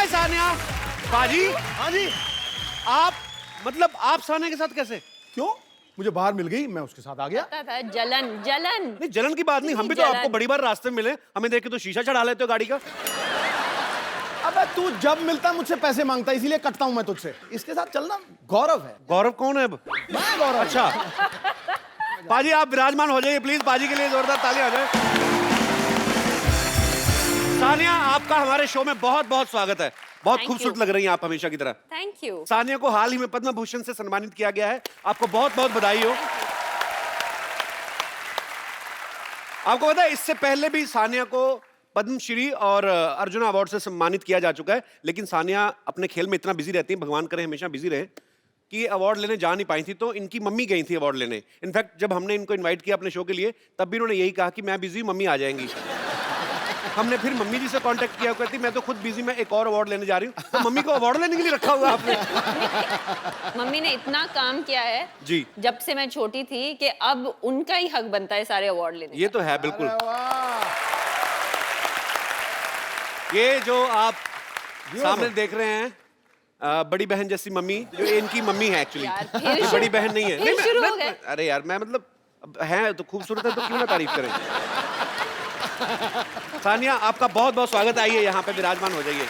हाय सानिया। बाजी। हाँ जी। आप मतलब आप सानिया के साथ कैसे? क्यों? मुझे बाहर मिल गई, मैं उसके साथ आ गया। पता था, जलन जलन। नहीं जलन की बात नहीं, हम भी तो जलन। आपको बड़ी बार रास्ते में मिले, हमें देख के तो शीशा चढ़ा लेते हो गाड़ी का। अबे तू जब मिलता मुझसे पैसे मांगता, इसीलिए कटता हूं मैं तुझसे। इसके साथ चलना गौरव है। गौरव कौन है अब? मैं गौरव। अच्छा पाजी आप विराजमान हो जाइए प्लीज, पाजी के लिए जोरदार ताली आ जाए। सानिया आपका हमारे शो में बहुत बहुत स्वागत है। बहुत Thank खूबसूरत you. लग रही हैं आप हमेशा की तरह। Thank you. सानिया को हाल ही में पद्म भूषण से सम्मानित किया गया है, आपको बहुत बहुत बधाई हो। आपको पता है इससे पहले भी सानिया को पद्मश्री और अर्जुन अवार्ड से सम्मानित किया जा चुका है, लेकिन सानिया अपने खेल में इतना बिजी रहती है, भगवान करे हमेशा बिजी रहे, कि अवार्ड लेने जा नहीं पाई थी। तो इनकी मम्मी गई थी अवार्ड लेने। इनफैक्ट जब हमने इनको इनवाइट किया अपने शो के लिए, तब भी उन्होंने यही कहा कि मैं बिजी हूं, मम्मी आ जाएंगी। हमने फिर मम्मी जी से कांटेक्ट किया, कहती मैं तो खुद बिजी, मैं एक और अवार्ड लेने जा रही हूँ। तो मम्मी को अवार्ड लेने के लिए रखा हुआ आपने? मम्मी ने इतना काम किया है जी जब से मैं छोटी थी कि अब उनका ही हक बनता है सारे अवार्ड लेने ये तो है बिल्कुल। अरे वाह। ये जो आप सामने देख रहे हैं बड़ी बहन जैसी मम्मी, जो इनकी मम्मी है एक्चुअली। यार, फिर बड़ी बहन नहीं है। फिर नहीं, शुरू हो गए। अरे यार मैं मतलब अब है तो खूबसूरत है तो क्यों ना तारीफ करें। सानिया आपका बहुत बहुत स्वागत है, आइए यहाँ पे विराजमान हो जाइए।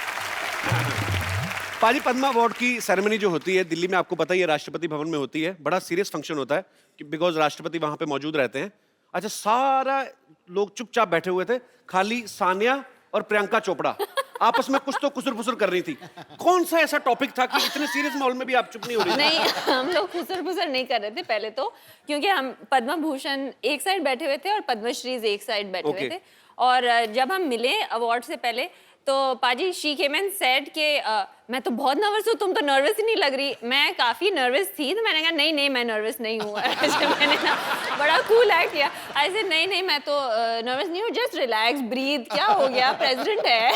पाजी पद्मा अवार्ड की सेरेमनी जो होती है दिल्ली में, आपको पता ही है, राष्ट्रपति भवन में होती है। बड़ा सीरियस फंक्शन होता है बिकॉज राष्ट्रपति वहां पे मौजूद रहते हैं। अच्छा सारा लोग चुपचाप बैठे हुए थे, खाली सानिया और प्रियंका चोपड़ा आपस में कुछ तो कुसुर-फुसुर कर रही थी। कौन सा ऐसा टॉपिक था कि इतने सीरियस माहौल में भी आप चुप नहीं हो रही थी? नहीं, हम लोग खुसर नहीं कर रहे थे पहले तो, क्योंकि हम पद्म भूषण एक साइड बैठे हुए थे और पद्मश्री एक साइड बैठे हुए थे। और जब हम मिले अवार्ड से पहले तो पाजी शी केम एंड सेड के मैं तो बहुत नर्वस हूँ, तुम तो नर्वस ही नहीं लग रही। मैं काफ़ी नर्वस थी, तो मैंने कहा नहीं मैं नर्वस नहीं हूँ। मैंने ना बड़ा कूल एक्ट किया। ऐसे नहीं मैं तो नर्वस नहीं हूँ, जस्ट रिलैक्स ब्रीथ, क्या हो गया, प्रेसिडेंट है।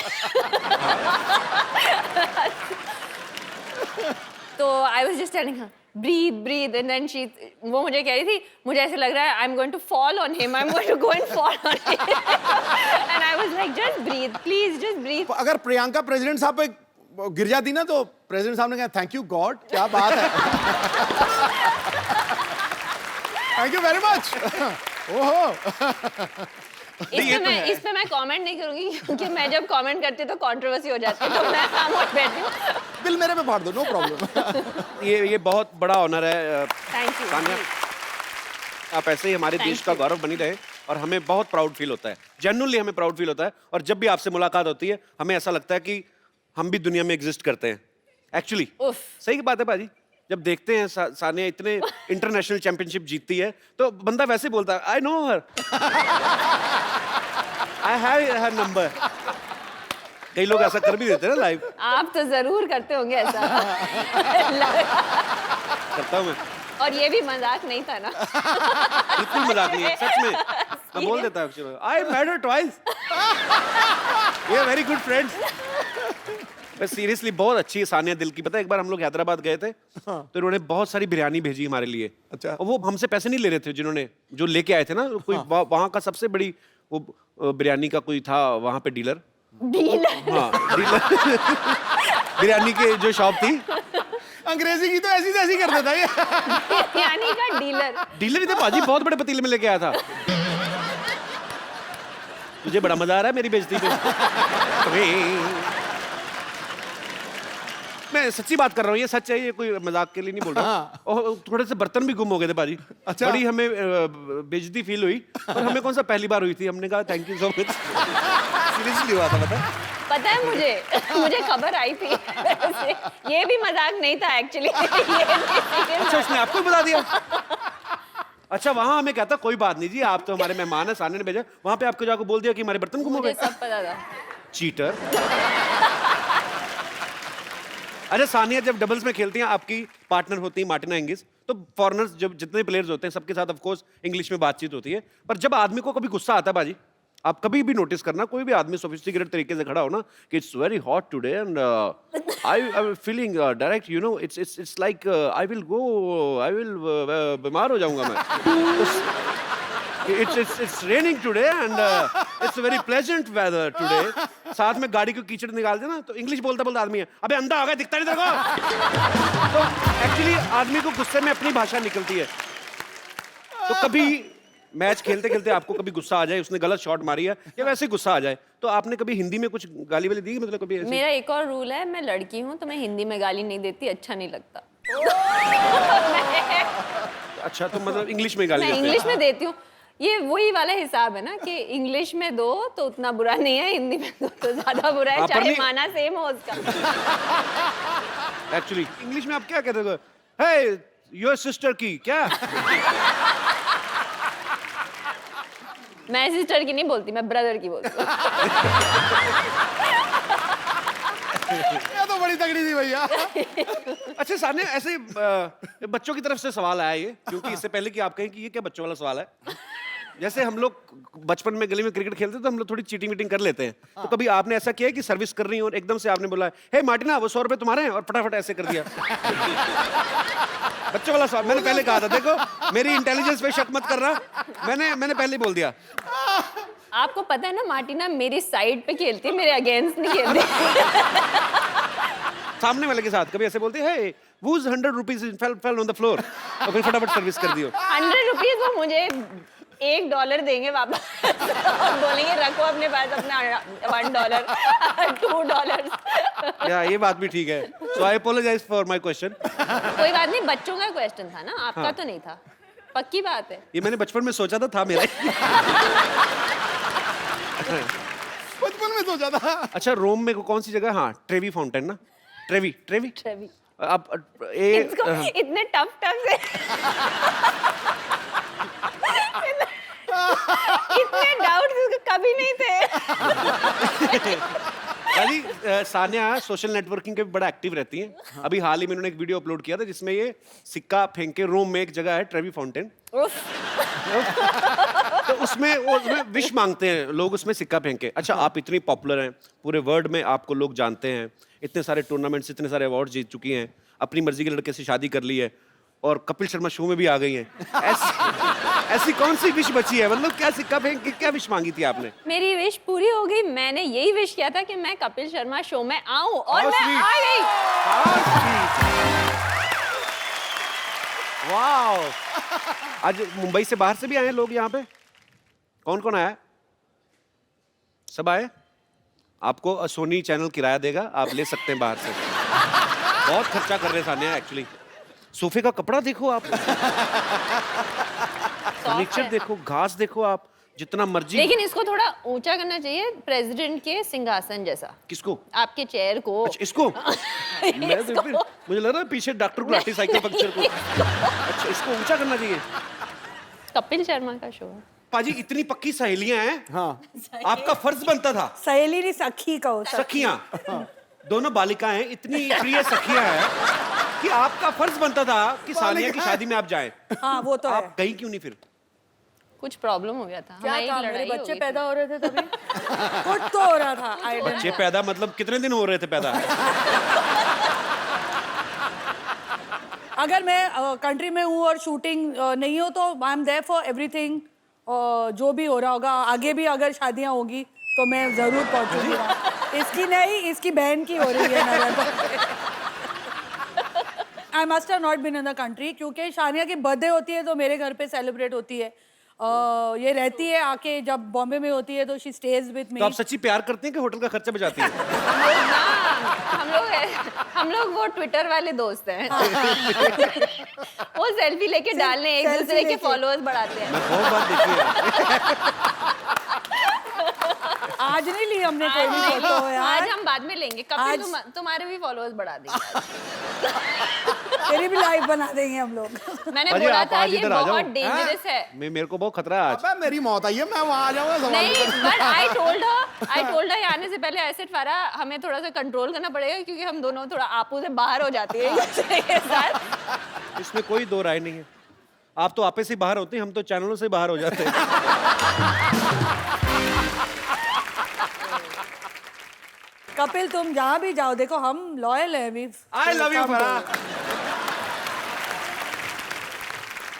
तो I was just telling her breathe and then she, वो मुझे कह रही थी मुझे ऐसे लग रहा है I am going to fall on him, I am going to go and fall on him. And I was like just breathe please, just breathe. अगर प्रियंका प्रेसिडेंट साहब पे गिर जाती ना, तो प्रेसिडेंट साहब ने कहा थैंक यू गॉड, क्या बात है। Thank you very much. ओहो। इस पे मैं कमेंट नहीं करूंगी, क्योंकि मैं जब कमेंट करती हूँ तो कंट्रोवर्सी हो जाती है, तो मैं खामोश बैठती हूँ। दिल मेरे पे फाड़ दो, नो प्रॉब्लम। ये बहुत बड़ा ऑनर है थैंक यू। सानिया, आप ऐसे ही हमारे देश का गौरव बनी रहे और हमें बहुत प्राउड फील होता है, जेन्युइनली हमें प्राउड फील होता है। और जब भी आपसे मुलाकात होती है हमें ऐसा लगता है कि हम भी दुनिया में एग्जिस्ट करते हैं एक्चुअली। सही की बात है बाजी, जब देखते हैं सानिया इतने इंटरनेशनल चैंपियनशिप जीतती है तो बंदा वैसे बोलता है I know her, I have her number. कई लोग ऐसा कर भी देते हैं ना लाइव। आप तो जरूर करते होंगे ऐसा। करता हूँ मैं, और ये भी मजाक नहीं था ना? बिल्कुल मजाक नहीं है, सच में मैं बोल देता हूँ। I met her twice, we are very good friends. Seriously बहुत अच्छी है सानिया दिल की। पता है एक बार हम लोग हैदराबाद गए थे, तो इन्होंने बहुत सारी बिरयानी भेजी हमारे लिए। अच्छा। और वो हमसे पैसे नहीं ले रहे थे, जिन्होंने जो लेके आए थे ना, कोई वहाँ का सबसे बड़ी वो बिरयानी का कोई था वहाँ पे डीलर। हाँ डीलर। बिरयानी के जो शॉप थी, अंग्रेजी की तो ऐसी तैसी कर देता ये। बिरयानी का डीलर ही थे पाजी, बहुत बड़े पतीले में लेके आया था। मुझे बड़ा मजा आ रहा है मेरी बेइज्जती पे। मैं सच्ची बात कर रहा हूँ, ये सच है, ये कोई मजाक के लिए नहीं बोल रहा। और थोड़े से बर्तन भी गुम हो गए थे बाजी। अच्छा। बड़ी हमें बेइज्जती फील हुई, और हमें कौन सा पहली बार हुई थी। हमने कहा thank you so much. Seriously हुआ था पता है मुझे खबर आई थी। ये भी मजाक नहीं था एक्चुअली। अच्छा उसने आपको ही बता दिया? अच्छा वहाँ हमें कहता कोई बात नहीं जी, आप तो हमारे मेहमान हैं, सानिया ने भेजा। वहाँ पे आपको जाकर बोल दिया कि हमारे बर्तन गुम हो गए। सब पता था। चीटर। अरे सानिया जब डबल्स में खेलती हैं, आपकी पार्टनर होती है मार्टिना हिंगिस, तो फॉरेनर्स जब जितने प्लेयर्स होते हैं सबके साथ ऑफ कोर्स इंग्लिश में बातचीत होती है। पर जब आदमी को कभी गुस्सा आता है बाजी, आप कभी भी नोटिस करना, कोई भी आदमी सोफिस्टिकेटेड तरीके से खड़ा हो ना कि it's very hot today and I am feeling direct you know it's like I will बीमार हो जाऊंगा मैं। It's raining today and it's a very pleasant weather today. साथ में गाड़ी को कीचड़ निकाल देना तो इंग्लिश बोलता बोलता आदमी है अबे अंधा हो गया दिखता नहीं तेरे को। तो एक्चुअली आदमी को गुस्से में अपनी भाषा निकलती है। तो कभी मैच खेलते खेलते आपको कभी गुस्सा आ जाए, उसने गलत शॉट मारी है या वैसे ही गुस्सा आ जाए, तो आपने कभी हिंदी में कुछ गाली वाली दी, मतलब कभी ऐसे? मेरा एक और रूल है, मैं लड़की हूँ तो मैं हिंदी में गाली नहीं देती, अच्छा नहीं लगता। अच्छा, तो मतलब इंग्लिश में गाली मैं देते हैं? इंग्लिश में देती हूँ। ये वही वाला हिसाब है ना कि इंग्लिश में दो तो उतना बुरा नहीं है, हिंदी में दो तो ज्यादा बुरा है, चाहे माना सेम हो उसका। एक्चुअली इंग्लिश में आप क्या कहते हो? हे योर सिस्टर की क्या? मैं सिस्टर की नहीं बोलती, मैं ब्रदर की बोलती हूँ। ये तो बड़ी तगड़ी थी भैया। अच्छा सामने ऐसे बच्चों की तरफ से सवाल आया ये, क्योंकि इससे पहले कि आप कहें कि ये क्या बच्चों वाला सवाल है, जैसे हम लोग बचपन में गली में क्रिकेट खेलते तो हम लोग थोड़ी चीटिंग वीटिंग कर लेते हैं। तो कभी आपने ऐसा किया है कि सर्विस कर रही हो और एकदम से आपने बोला हे मार्टिना वो 100 रुपए तुम्हारे हैं, और फटाफट ऐसे कर दिया? बच्चों वाला सवाल मैंने पहले कहा था, देखो मेरी इंटेलिजेंस पे शक मत कर रहा, मैंने पहले ही बोल दिया। आपको पता है ना मार्टिना मेरी साइड पे खेलती है, मेरे अगेंस्ट नहीं खेलती। सामने वाले के साथ कभी ऐसे बोलते हैं हे whose 100 rupees fell on the floor, और फिर फटाफट सर्विस कर दियो। 100 रुपीज वो मुझे $1 देंगे वापस, और बोलेंगे रखो अपने पास अपना $1, $2। या ये बात भी ठीक है। सो आई अपोलोजाइज फॉर माय क्वेश्चन। कोई बात नहीं, बच्चों का क्वेश्चन था ना, आपका हाँ। तो नहीं था, पक्की बात है। ये मैंने बचपन में सोचा था मेरा। बचपन में सोचा था। अच्छा रोम में कौन सी जगह? हाँ ट्रेवी फाउंटेन ना, ट्रेवी। ट्रेवी। अब इसको इतने टफ से इतने डाउट कभी नहीं थे। सानिया सोशल नेटवर्किंग के भी बड़ा एक्टिव रहती हैं। अभी हाल ही में उन्होंने एक वीडियो अपलोड किया था जिसमें ये सिक्का फेंक के, रोम में एक जगह है ट्रेवी फाउंटेन, तो उसमें विश मांगते हैं लोग, उसमें सिक्का फेंक के। अच्छा आप इतनी पॉपुलर हैं, पूरे वर्ल्ड में आपको लोग जानते हैं, इतने सारे टूर्नामेंट्स, इतने सारे अवार्ड जीत चुकी हैं, अपनी मर्जी के लड़के से शादी कर ली है और कपिल शर्मा शो में भी आ गई हैं। ऐसी कौन सी विश बची है? मतलब क्या सिक्का फेंक के क्या विश मांगी थी आपने? मेरी विश पूरी हो गई, मैंने यही विश किया था कि मैं कपिल शर्मा शो में आऊं, और मैं sweet. आ गई। वाओ! आज मुंबई से बाहर से भी आए हैं लोग यहाँ पे? कौन कौन आया? सब आए? आपको सोनी चैनल किराया देगा, आप ले सकते हैं बाहर से। बहुत खर्चा कर रहे हैं सानिया एक्चुअली। सोफे का कपड़ा देखो आप, फर्नीचर देखो, घास देखो आप, जितना मर्जी। लेकिन इसको थोड़ा ऊंचा करना चाहिए, प्रेसिडेंट के सिंहासन जैसा। किसको? आपके चेयर को। अच्छा इसको? मैं तो फिर मुझे लग रहा है पीछे डॉक्टर गुलाटी साइकिल पंक्चर को। अच्छा इसको ऊंचा करना चाहिए। कपिल शर्मा का शो है। पाजी इतनी पक्की सहेलियां हैं, हाँ आपका फर्ज बनता था। सहेली नहीं सखी कहो। सखियां, दोनों बालिकाएं इतनी प्रिय सखियां हैं कि आपका फर्ज बनता था कि सानिया की शादी में आप जाएं। हाँ वो तो है। आप गई क्यों नहीं फिर? कुछ प्रॉब्लम हो गया था, क्या हमारी काम, मेरे लड़ाई हो बच्चे गई पैदा हो रहे थे तभी। कुछ तो हो रहा था। I don't बच्चे know। पैदा मतलब कितने दिन हो रहे थे पैदा? अगर मैं कंट्री में हूँ और शूटिंग नहीं हो तो I am there for everything. जो भी हो रहा होगा आगे भी, अगर शादियाँ होगी तो मैं जरूर पहुंचूंगी वहाँ। इसकी नहीं, इसकी बहन की हो रही है I must have not been in the country, क्योंकि शानिया की बर्थडे होती है तो मेरे घर पे सेलिब्रेट होती है। ये रहती है आके, जब बॉम्बे में होती है तो शी स्टेज विद मी। तो आप सच्ची प्यार करते हैं कि होटल का खर्चा बचाती हैं? हम लोग वो ट्विटर वाले दोस्त हैं। वो सेल्फी लेके डालने, एक सेल्फी दूसरे के लेके। फॉलोअर्स बढ़ाते हैं। मैं बहुत बार देखी है। आज नहीं ली हमने कोई भी फोटो आज यार। हम बाद में लेंगे। कपिल आज- तुम्हारे भी फॉलोअर्स बढ़ा देंगे। तेरी भी लाइव बना देंगे हम लोग। मैंने पाजी, बोला आप था आज ये इधर आ जाओ। बहुत डेंजरस है। मेरे को बहुत खतरा है आज। अबे मेरी मौत आई है, मैं वहाँ आ जाऊंगा सवाल नहीं, करने। बट आई टोल्ड हर आने से पहले ऐसे फारा हमें थोड़ा सा कंट्रोल करना पड़ेगा, क्योंकि हम दोनों थोड़ा आपू से बाहर हो जाते हैं एक दूसरे के साथ। इसमें कोई दो राय नहीं है। आप तो आपे से बाहर होते हैं, हम तो चैनलों से बाहर हो जाते हैं। कपिल तुम जहाँ भी जाओ, देखो हम लॉयल है। आई लव यू फरा।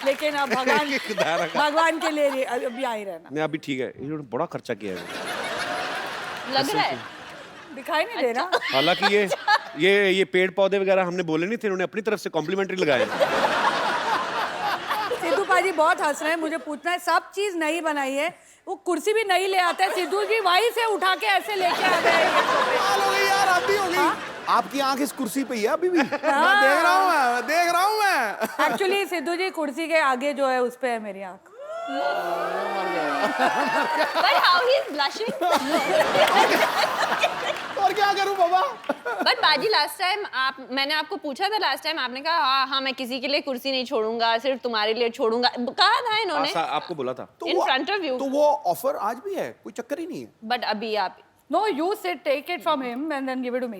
लेकिन अब भगवान भगवान के लिए अभी आ ही रहना। नहीं अभी ठीक है, इन्होंने बड़ा खर्चा किया है। लग रहा है दिखाई नहीं दे रहा। हालांकि ये पेड़ पौधे वगैरह हमने बोले नहीं थे, इन्होंने अपनी तरफ से कॉम्प्लीमेंट्री लगाए। सिद्धू पाजी बहुत हंस रहे हैं, मुझे पूछना है, सब चीज नई बनाई है, वो कुर्सी भी नहीं ले आते हैं, सिद्धू जी वहीं से उठा के ऐसे लेके आ गए। कमाल हो गई यार, अभी हो गई। आपकी आंख इस कुर्सी पे ही है अभी भी। मैं देख रहा हूँ मैं। एक्चुअली सिद्धू जी कुर्सी के आगे जो है उस पे है मेरी आंख। But how he is blushing? और क्या करूं बाबा? But बाजी लास्ट टाइम मैंने आपको पूछा था लास्ट टाइम, आपने कहा हाँ मैं किसी के लिए कुर्सी नहीं छोड़ूंगा, सिर्फ तुम्हारे लिए छोड़ूंगा, कहा था इन्होंने। आपको बोला था। In front of you. तो वो ऑफर आज भी है, कोई चक्कर ही नहीं है। But अभी आप No, you sit, take it from him and then give it to me.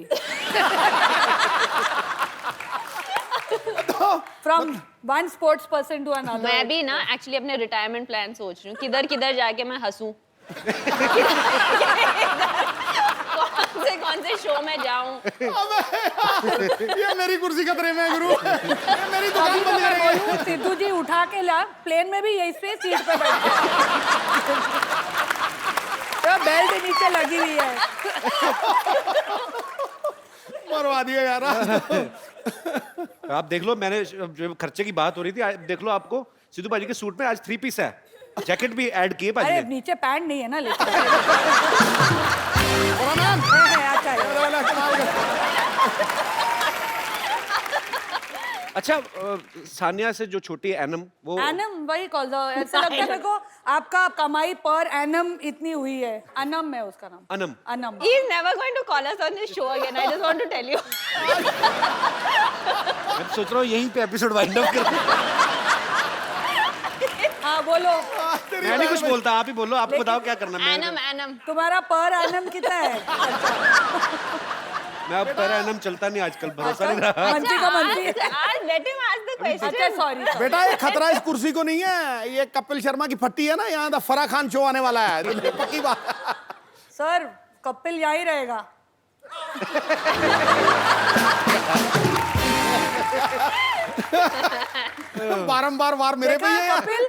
From one sports person to another. मैं भी ना एक्चुअली अपने रिटायरमेंट प्लान सोच रही हूँ, किधर किधर जाके मैं हंसूं। कौन से शो में जाऊं। ये मेरी कुर्सी खतरे में है गुरु। ये मेरी दुकान अभी तो बंद मैं करेंगे। बोलूं, सिद्धू जी उठा के ला, प्लेन में भी यही पे सीट पे बैठ तो बेल्ट नीचे लगी हुई है। मरवा दिया यार। आप देख लो, मैंने जो खर्चे की बात हो रही थी, देख लो आपको सिद्धू पाजी के सूट में आज 3 पीस है, जैकेट भी ऐड किए पाजी अरे ने। नीचे पैंट नहीं है ना, लेकिन अच्छा अच्छा सानिया से जो छोटी है एनम, वो एनम वही कॉल दो, ऐसा लगता है मेरे को आपका कमाई पर एनम इतनी हुई है। अनम है उसका नाम। Anam. Anam. He is never going to call us on this show again. I just want to tell you. मैं सोच रहा हूँ यहीं पे एपिसोड वाइंड अप कर। हाँ बोलो। मैं नहीं कुछ बोलता, आप ही बोलो, आपको बताओ क्या करना है। Anam. तुम्हारा पर एनम कितना है? मैं अब पर एनम चलता नहीं आजकल, भरोसा नहीं रहा। मंत्री का मंत्री। Ask, let him ask the question. अच्छा सॉरी। बेटा ये खतरा इस कुर्सी को नहीं है, ये कपिल शर्मा की फट्टी है ना, यहाँ द फराह खान शो आने वाला है, ये पक्की बात। सर कपिल यहीं रहेगा। बारंबार वार मेरे पे ही है यार। कपिल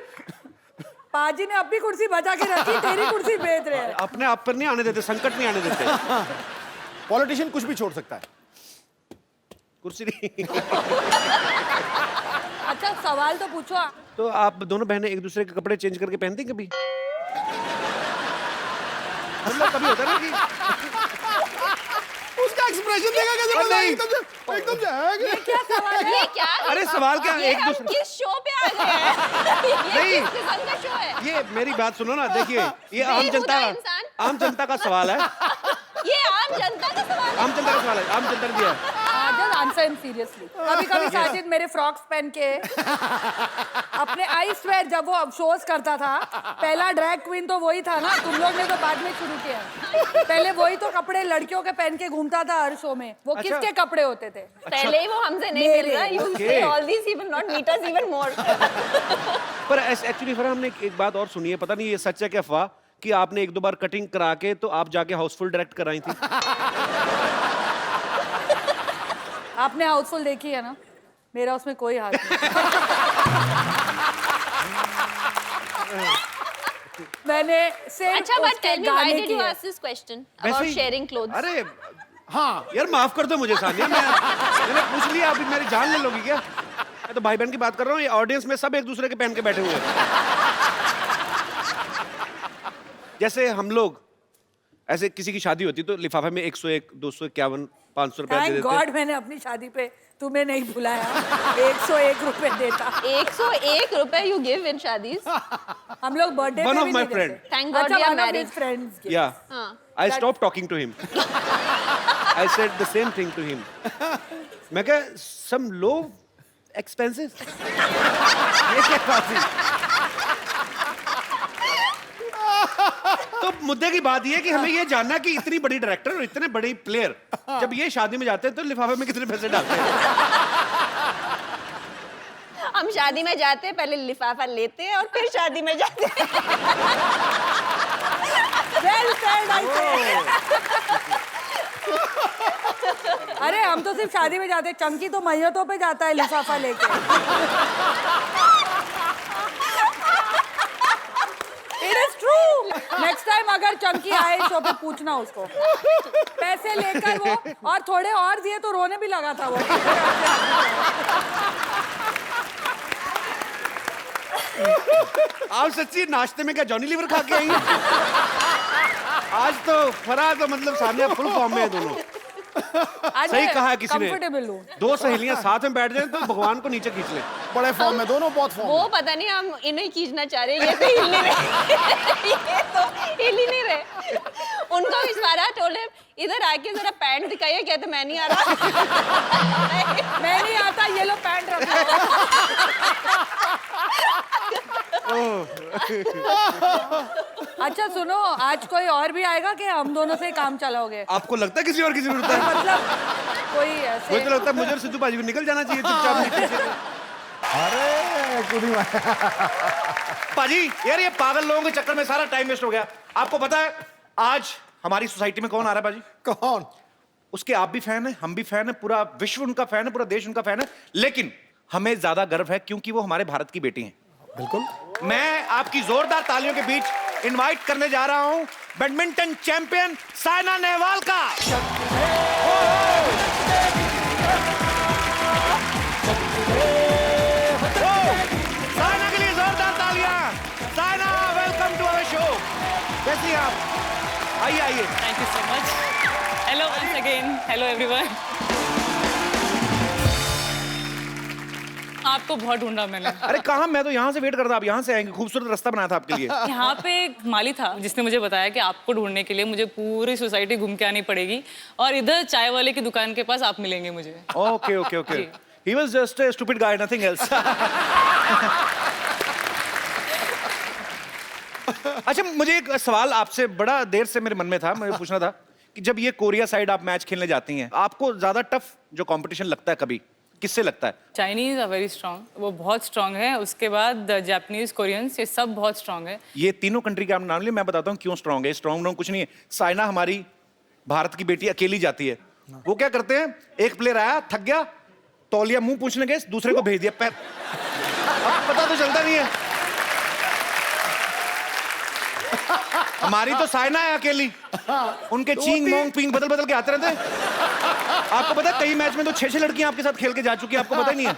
पाजी ने अपनी कुर्सी बचा के रखी, तेरी कुर्सी बेच रहे हैं। अपने आप पर नहीं आने देते, संकट नहीं आने देते। पॉलिटिशियन कुछ भी छोड़ सकता है, कुर्सी नहीं। अच्छा सवाल तो पूछो। तो आप दोनों बहनें एक दूसरे के कपड़े चेंज करके पहनती कभी? मतलब कभी होता है ना कि उसका एक्सप्रेशन देखा कैसे बोला, एकदम से ये क्या सवाल है? ये क्या? अरे सवाल क्या, ये एक हम दूसरे किस शो पे आ गए हैं? ये नहीं। किस किस्म का शो है? ये मेरी बात सुनो ना, देखिए ये आम जनता इंसान। आम जनता का सवाल है। ये आम जनता का सवाल है। आम जनता का सवाल है, आम जनता ने दिया है। Just answer him seriously. कभी-कभी साजिद मेरे फ्रॉक्स पहन के अपने आई स्वेयर जब वो शोज करता था, पहला ड्रैग क्वीन तो वही था ना, तुम लोग ने तो बाद में शुरू किया। पहले वही तो कपड़े लड़कियों के पहन के घूमता था हर शो में। वो अच्छा। किसके कपड़े होते थे? पहले ही वो हमसे नहीं मिल रहा। You say all these he will not meet us even more. पर एक्चुअली फरहान, हमने एक बात और सुनी है, पता नहीं ये सच है क्या अफवाह, कि आपने 1-2 बार कटिंग करा के तो आप जाके हाउसफुल डायरेक्ट कराई थी। आपने हाउसफुल देखी है ना, मेरा उसमें कोई हाथ नहीं। मैंने सिर्फ अच्छा, but उसके tell me, why गाने did you किए। ask this question वैसे about ही- sharing clothes? अरे हाँ यार माफ कर दो मुझे सानिया, मैंने पूछ लिया, अभी मेरी जान ले लोगी क्या? मैं तो भाई बहन की बात कर रहा हूँ, ये ऑडियंस में सब एक दूसरे के पहन के बैठे हुए हैं। जैसे हम लोग ऐसे किसी की शादी होती तो लिफाफे में 101, 251, 500 रुपया दे थैंक देते। गॉड मैंने अपनी शादी पे तुम्हें नहीं बुलाया। 101 रुपए देता। 101 रुपए you give in शादीज? हम लोग बर्थडे One पे of भी my नहीं friend. देते। Thank God अच्छा, we are one of married. his friends के। Yeah. हाँ. I stopped talking to him. I said the same thing to him. मैं कहा some low expenses. ये क्या बात है? तो मुद्दे की बात ये है कि हमें ये जानना कि इतनी बड़ी डायरेक्टर और इतने बड़े प्लेयर जब ये शादी में जाते हैं तो लिफाफे में कितने पैसे डालते हैं? हम शादी में जाते हैं, पहले लिफाफा लेते हैं और फिर शादी में जाते हैं। Well said, I say. अरे हम तो सिर्फ शादी में जाते हैं, चंकी तो मैयतों पे जाता है लिफाफा लेके। अगर चंकी आए शो पे पूछना उसको, पैसे लेकर वो, और थोड़े और दिए तो रोने भी लगा था वो। आप सच्ची नाश्ते में क्या जॉनी लीवर खा के आई हैं? आज तो फराज तो मतलब सानिया फुल फॉर्म में है दोनों। आज सही मैं कहा है किसी ने। comfortable हूँ। दो सहेलियां साथ में बैठ जाएं तो भगवान को नीचे खींच ले। बड़े फॉर्म में दोनों, बहुत फॉर्म वो पता नहीं हम इन्हें खींचना चाह रहे हैं, ये तो हिल नहीं रहे। ये तो हिल ही नहीं रहे। उनको इशारा टोले इधर आके जरा पैंट दिखाइए, कहते मैं नहीं आ रहा। मैं नहीं आता, ये लो पैंट रखो। अच्छा सुनो, आज कोई और भी आएगा कि हम दोनों से ही काम चलाओगे? आपको लगता है किसी और की जरूरत है? मतलब कोई ऐसे मुझे तो लगता है मुझे और सिद्धू बाजी को निकल जाना चाहिए चुपचाप नीचे से। अरे कुछ नहीं। पाजी यार ये पागल लोगों के चक्कर में सारा टाइम वेस्ट हो गया। आपको पता है आज हमारी सोसाइटी में कौन आ रहा है पाजी? कौन? उसके आप भी फैन है, हम भी फैन है, पूरा विश्व उनका फैन है, पूरा देश उनका फैन है। लेकिन हमें ज्यादा गर्व है क्योंकि वो हमारे भारत की बेटी हैं। बिल्कुल। मैं आपकी जोरदार तालियों के बीच इनवाइट करने जा रहा हूं बैडमिंटन चैंपियन साइना नेहवाल का। साइना के लिए जोरदार तालियां। Saina welcome to our show. कैसी हैं आप? आइए आइए। Thank you so much. Hello once again. Hello everyone. आपको बहुत ढूंढा मैंने। अरे कहाँ, मैं तो यहाँ से वेट करता, आप यहाँ से आएंगे। खूबसूरत रास्ता बनाया था आपके लिए। यहाँ पे एक माली था जिसने मुझे बताया कि आपको ढूंढने के लिए मुझे पूरी सोसाइटी घूम के आनी पड़ेगी और इधर चाय वाले की दुकान के पास आप मिलेंगे मुझे। Okay okay okay. He was just a stupid guy, nothing else. अच्छा मुझे एक सवाल आपसे बड़ा देर से मेरे मन में था, मुझे पूछना था कि जब ये कोरिया साइड आप मैच खेलने जाती हैं, आपको ज्यादा टफ जो कंपटीशन लगता है कभी, किससे लगता है? चाइनीज आर वेरी स्ट्रॉन्ग, वो बहुत स्ट्रॉन्ग है। उसके बाद जापानीज, कोरियंस, ये सब बहुत स्ट्रॉन्ग है। ये तीनों कंट्री के आप नाम लिए, मैं बताता हूँ क्यों स्ट्रॉन्ग है। स्ट्रॉन्ग कुछ नहीं है। साइना हमारी भारत की बेटी अकेली जाती है। वो क्या करते हैं, एक प्लेयर आया थक गया, तौलिया मुंह पूछने गए, दूसरे को भेज दिया पैर। अब पता तो चलता नहीं है। हमारी तो साइना है अकेली, उनके चींग मोंग पिंग बदल बदल के आते रहते हैं। आपको पता है कई मैच में तो 6-6 लड़कियां आपके साथ खेल के जा चुकी है, आपको पता ही नहीं है।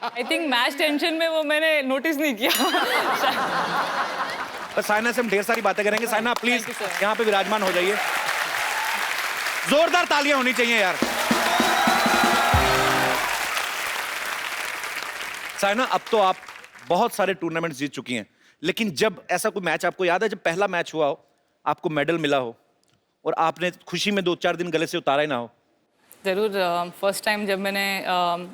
आई थिंक मैच टेंशन में वो मैंने नोटिस नहीं किया। बस साइना से हम ढेर सारी बातें करेंगे। Saina please Thank you, sir. यहाँ पे विराजमान हो जाइए। जोरदार तालियां होनी चाहिए यार। साइना अब तो आप बहुत सारे टूर्नामेंट्स जीत चुकी हैं, लेकिन जब ऐसा कोई मैच आपको याद है जब पहला मैच हुआ हो, आपको मेडल मिला हो और आपने खुशी में 2-4 दिन गले से उतारा ही ना हो? ज़रूर। फर्स्ट टाइम जब मैंने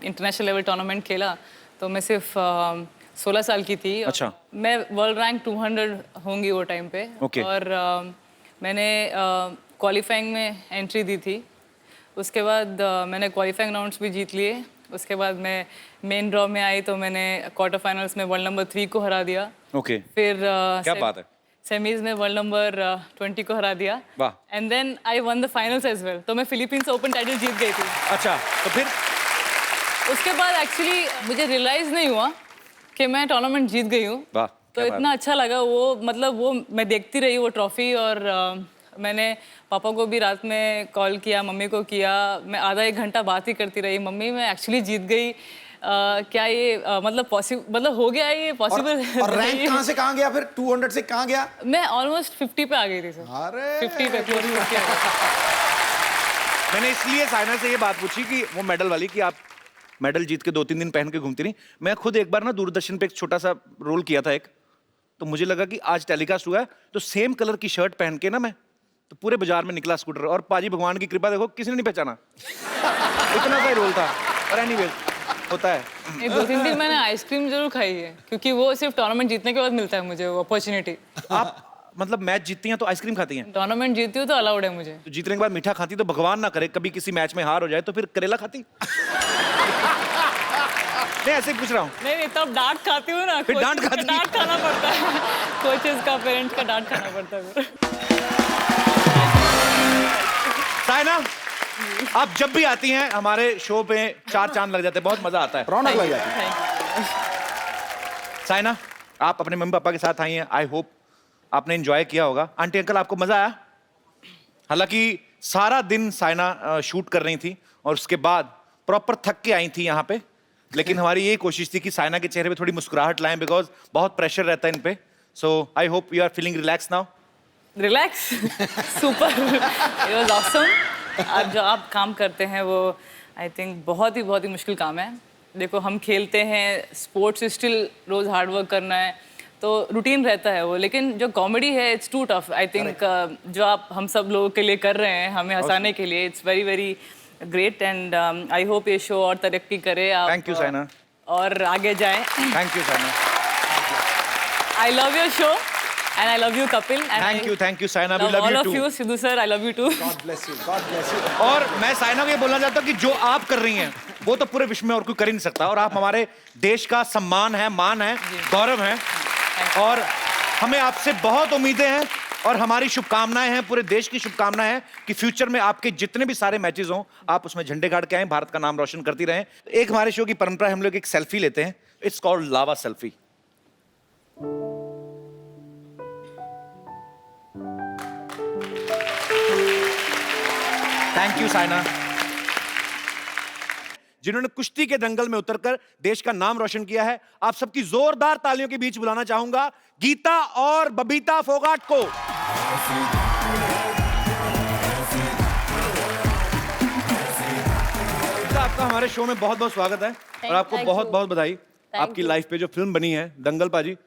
इंटरनेशनल लेवल टूर्नामेंट खेला तो मैं सिर्फ 16 साल की थी। अच्छा। मैं वर्ल्ड रैंक 200 होंगी वो टाइम पे। Okay. और मैंने क्वालिफाइंग में एंट्री दी थी। उसके बाद मैंने क्वालिफाइंग राउंड्स भी जीत लिए। उसके बाद मैं मेन ड्रॉ में आई तो मैंने क्वार्टर फाइनल्स में वर्ल्ड नंबर 3 को हरा दिया। ओके। फिर क्या बात है। सेमीज में वर्ल्ड नंबर 20 को हरा दिया। वाह। And then I won the finals as well. तो मैं फिलीपींस ओपन टाइटल जीत गई थी। अच्छा तो फिर उसके बाद एक्चुअली मुझे रियलाइज नहीं हुआ कि मैं टूर्नामेंट जीत गई हूँ। वाह, तो क्या बात। इतना अच्छा लगा वो, मतलब वो मैं देखती रही वो ट्रॉफी। और मैंने पापा को भी रात में कॉल किया, मम्मी को किया। मैं आधा 1 घंटा बात ही करती रही, मम्मी मैं एक्चुअली जीत गई। क्या ये मतलब पॉसिबल, मतलब हो गया ये पॉसिबल? और रैंक कहाँ से कहाँ गया फिर? 200 से कहाँ गया? मैं ऑलमोस्ट 50 पे आ गई थी सर। अरे 50 पे क्लोज 50 आ गई। मैंने इसलिए साइना से ये बात पूछी कि वो मेडल वाली, कि आप मेडल जीत के 2-3 दिन पहन के घूमती रही। मैं खुद एक बार ना दूरदर्शन पे एक छोटा सा रोल किया था एक, तो मुझे लगा कि आज टेलीकास्ट हुआ है तो सेम कलर की शर्ट पहन के ना मैं तो पूरे बाजार में निकला स्कूटर, और पाजी भगवान की कृपा देखो किसी ने नहीं पहचाना। इतना सा ही रोल था। और एनीवेज होता है। ये 2-3 दिन मैंने आइसक्रीम जरूर खाई है क्योंकि वो सिर्फ टूर्नामेंट जीतने के बाद मिलता है मुझे वो अपॉर्चुनिटी। आप मतलब मैच जीतती हैं तो आइसक्रीम खाती हैं? टूर्नामेंट जीतती हूँ तो अलाउड है मुझे। तो जीतने के बाद मीठा खाती तो भगवान ना करे कभी किसी मैच में हार हो जाए तो फिर करेला खाती? नहीं ऐसे ही पूछ रहा हूँ। नहीं तब डांट खाती हूँ ना। फिर डांट खाती? डांट खाना पड़ता है। कोचेस का, पेरेंट्स का डांट खाना पड़ता है। साइना आप जब भी आती हैं हमारे शो पे 4 चांद लग जाते हैं, बहुत मजा आता है। रौनक लग जाती है। साइना आप अपने मम्मी पापा के साथ आई हैं, आई होप आपने एंजॉय किया होगा। आंटी अंकल आपको मजा आया? हालांकि सारा दिन साइना शूट कर रही थी और उसके बाद प्रॉपर थक के आई थी यहाँ पे, लेकिन हमारी ये कोशिश थी कि साइना के चेहरे पे थोड़ी मुस्कुराहट लाएं, बिकॉज बहुत प्रेशर रहता है इन पे। So I hope you are feeling relax now. Relax super, it was awesome. अब जो आप काम करते हैं वो आई थिंक बहुत ही मुश्किल काम है। देखो हम खेलते हैं, स्पोर्ट्स स्टिल रोज हार्ड वर्क करना है, तो रूटीन रहता है वो, लेकिन जो कॉमेडी है it's too tough. I think जो आप हम सब लोगों के लिए कर रहे हैं हमें हंसाने के लिए, it's very great and I hope ये शो और तरक्की करे आप। Thank you Saina. और आगे जाएं। Thank you Saina. I love your show and I love you Kapil and thank you Saina, we love love all you of too. you Sidhu sir, I love you too। God bless you, God bless you. और मैं साइना को ये बोलना चाहता हूँ कि जो आप कर रही हैं वो तो पूरे विश्व में और कोई कर ही नहीं सकता, और आप हमारे देश का सम्मान है, मान है, गौरव है, और हमें आपसे बहुत उम्मीदें हैं और हमारी शुभकामनाएं हैं, पूरे देश की शुभकामनाएं हैं कि फ्यूचर में आपके जितने भी सारे मैचेस हों आप उसमें झंडे गाड़ के आए, भारत का नाम रोशन करती रहें। एक हमारे शो की परंपरा है, हम लोग एक सेल्फी लेते हैं, it's called lava selfie. Thank you Saina, जिन्होंने कुश्ती के दंगल में उतरकर देश का नाम रोशन किया है। आप सबकी जोरदार तालियों के बीच बुलाना चाहूंगा गीता और बबीता फोगाट को। आपका हमारे शो में बहुत बहुत स्वागत है और आपको बहुत बहुत बधाई। आपकी लाइफ पे जो फिल्म बनी है दंगल पाजी,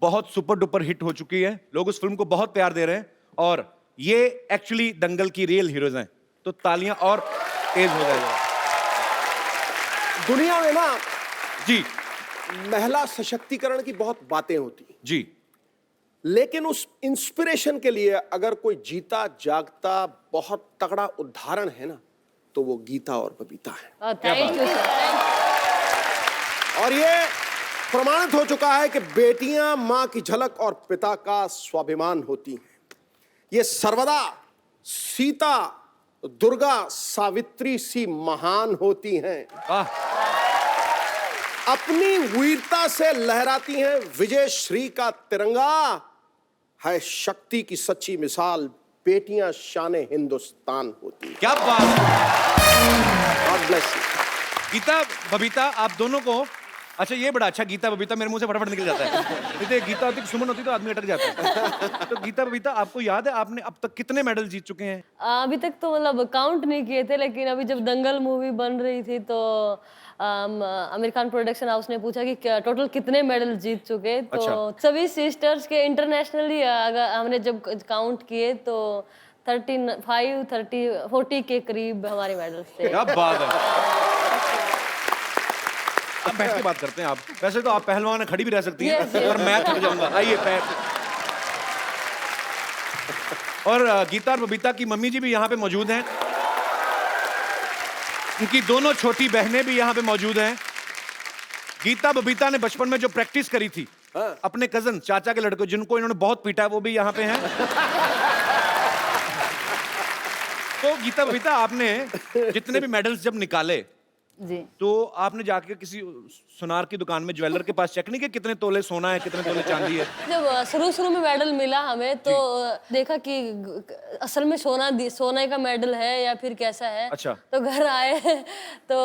बहुत सुपर डुपर हिट हो चुकी है, लोग उस फिल्म को बहुत प्यार दे रहे हैं और ये एक्चुअली दंगल की रियल हीरोज हैं, तो तालियां और तेज हो जाएगा। दुनिया में ना जी महिला सशक्तिकरण की बहुत बातें होती हैं, जी, लेकिन उस इंस्पिरेशन के लिए अगर कोई जीता जागता बहुत तगड़ा उदाहरण है ना, तो वो गीता और बबीता है। Thank you sir. और ये प्रमाणित हो चुका है कि बेटियां मां की झलक और पिता का स्वाभिमान होती हैं। ये सर्वदा सीता, दुर्गा, सावित्री सी महान होती हैं, अपनी वीरता से लहराती हैं विजय श्री का तिरंगा, है शक्ति की सच्ची मिसाल, बेटियां शाने हिंदुस्तान होती हैं। क्या बात है। God bless you. Geeta Babita आप दोनों को, अच्छा ये बड़ा अच्छा, गीता बबीता मेरे मुंह से फटाफट निकल जाता है, नहीं तो गीता होती सुमन होती तो आदमी अटक जाता है। तो गीता बबीता आपको याद है आपने अब तक कितने मेडल जीत चुके हैं? अभी तक तो मतलब काउंट नहीं किए थे, लेकिन अभी जब दंगल मूवी बन रही थी तो आमिर खान प्रोडक्शन हाउस ने पूछा कि टोटल कितने मेडल जीत चुके, तो अच्छा। सभी सिस्टर्स के इंटरनेशनली अगर हमने जब काउंट किए तो 35, 30, 40 के करीब हमारे मेडल्स थे। क्या बात है। अब बैठ के बात करते हैं आप, वैसे तो आप पहलवान खड़ी भी रह सकती हैं, Yes, yes. और मैं थक जाऊंगा। आइए पैर। और गीता और बबीता की मम्मी जी भी यहाँ पे मौजूद हैं, उनकी दोनों छोटी बहनें भी यहाँ पे मौजूद हैं। गीता बबीता ने बचपन में जो प्रैक्टिस करी थी अपने कजन चाचा के लड़कों जिनको इन्होंने बहुत पीटा, वो भी यहाँ पे हैं। तो गीता बबीता आपने जितने भी मेडल्स जब निकाले जी, तो आपने जाके किसी सुनार की दुकान में ज्वेलर के पास चेक नहीं किया कितने तोले सोना है, कितने तोले चांदी है? जब शुरू में मेडल मिला हमें तो देखा कि असल में सोने का मेडल है या फिर कैसा है। अच्छा। तो घर आए तो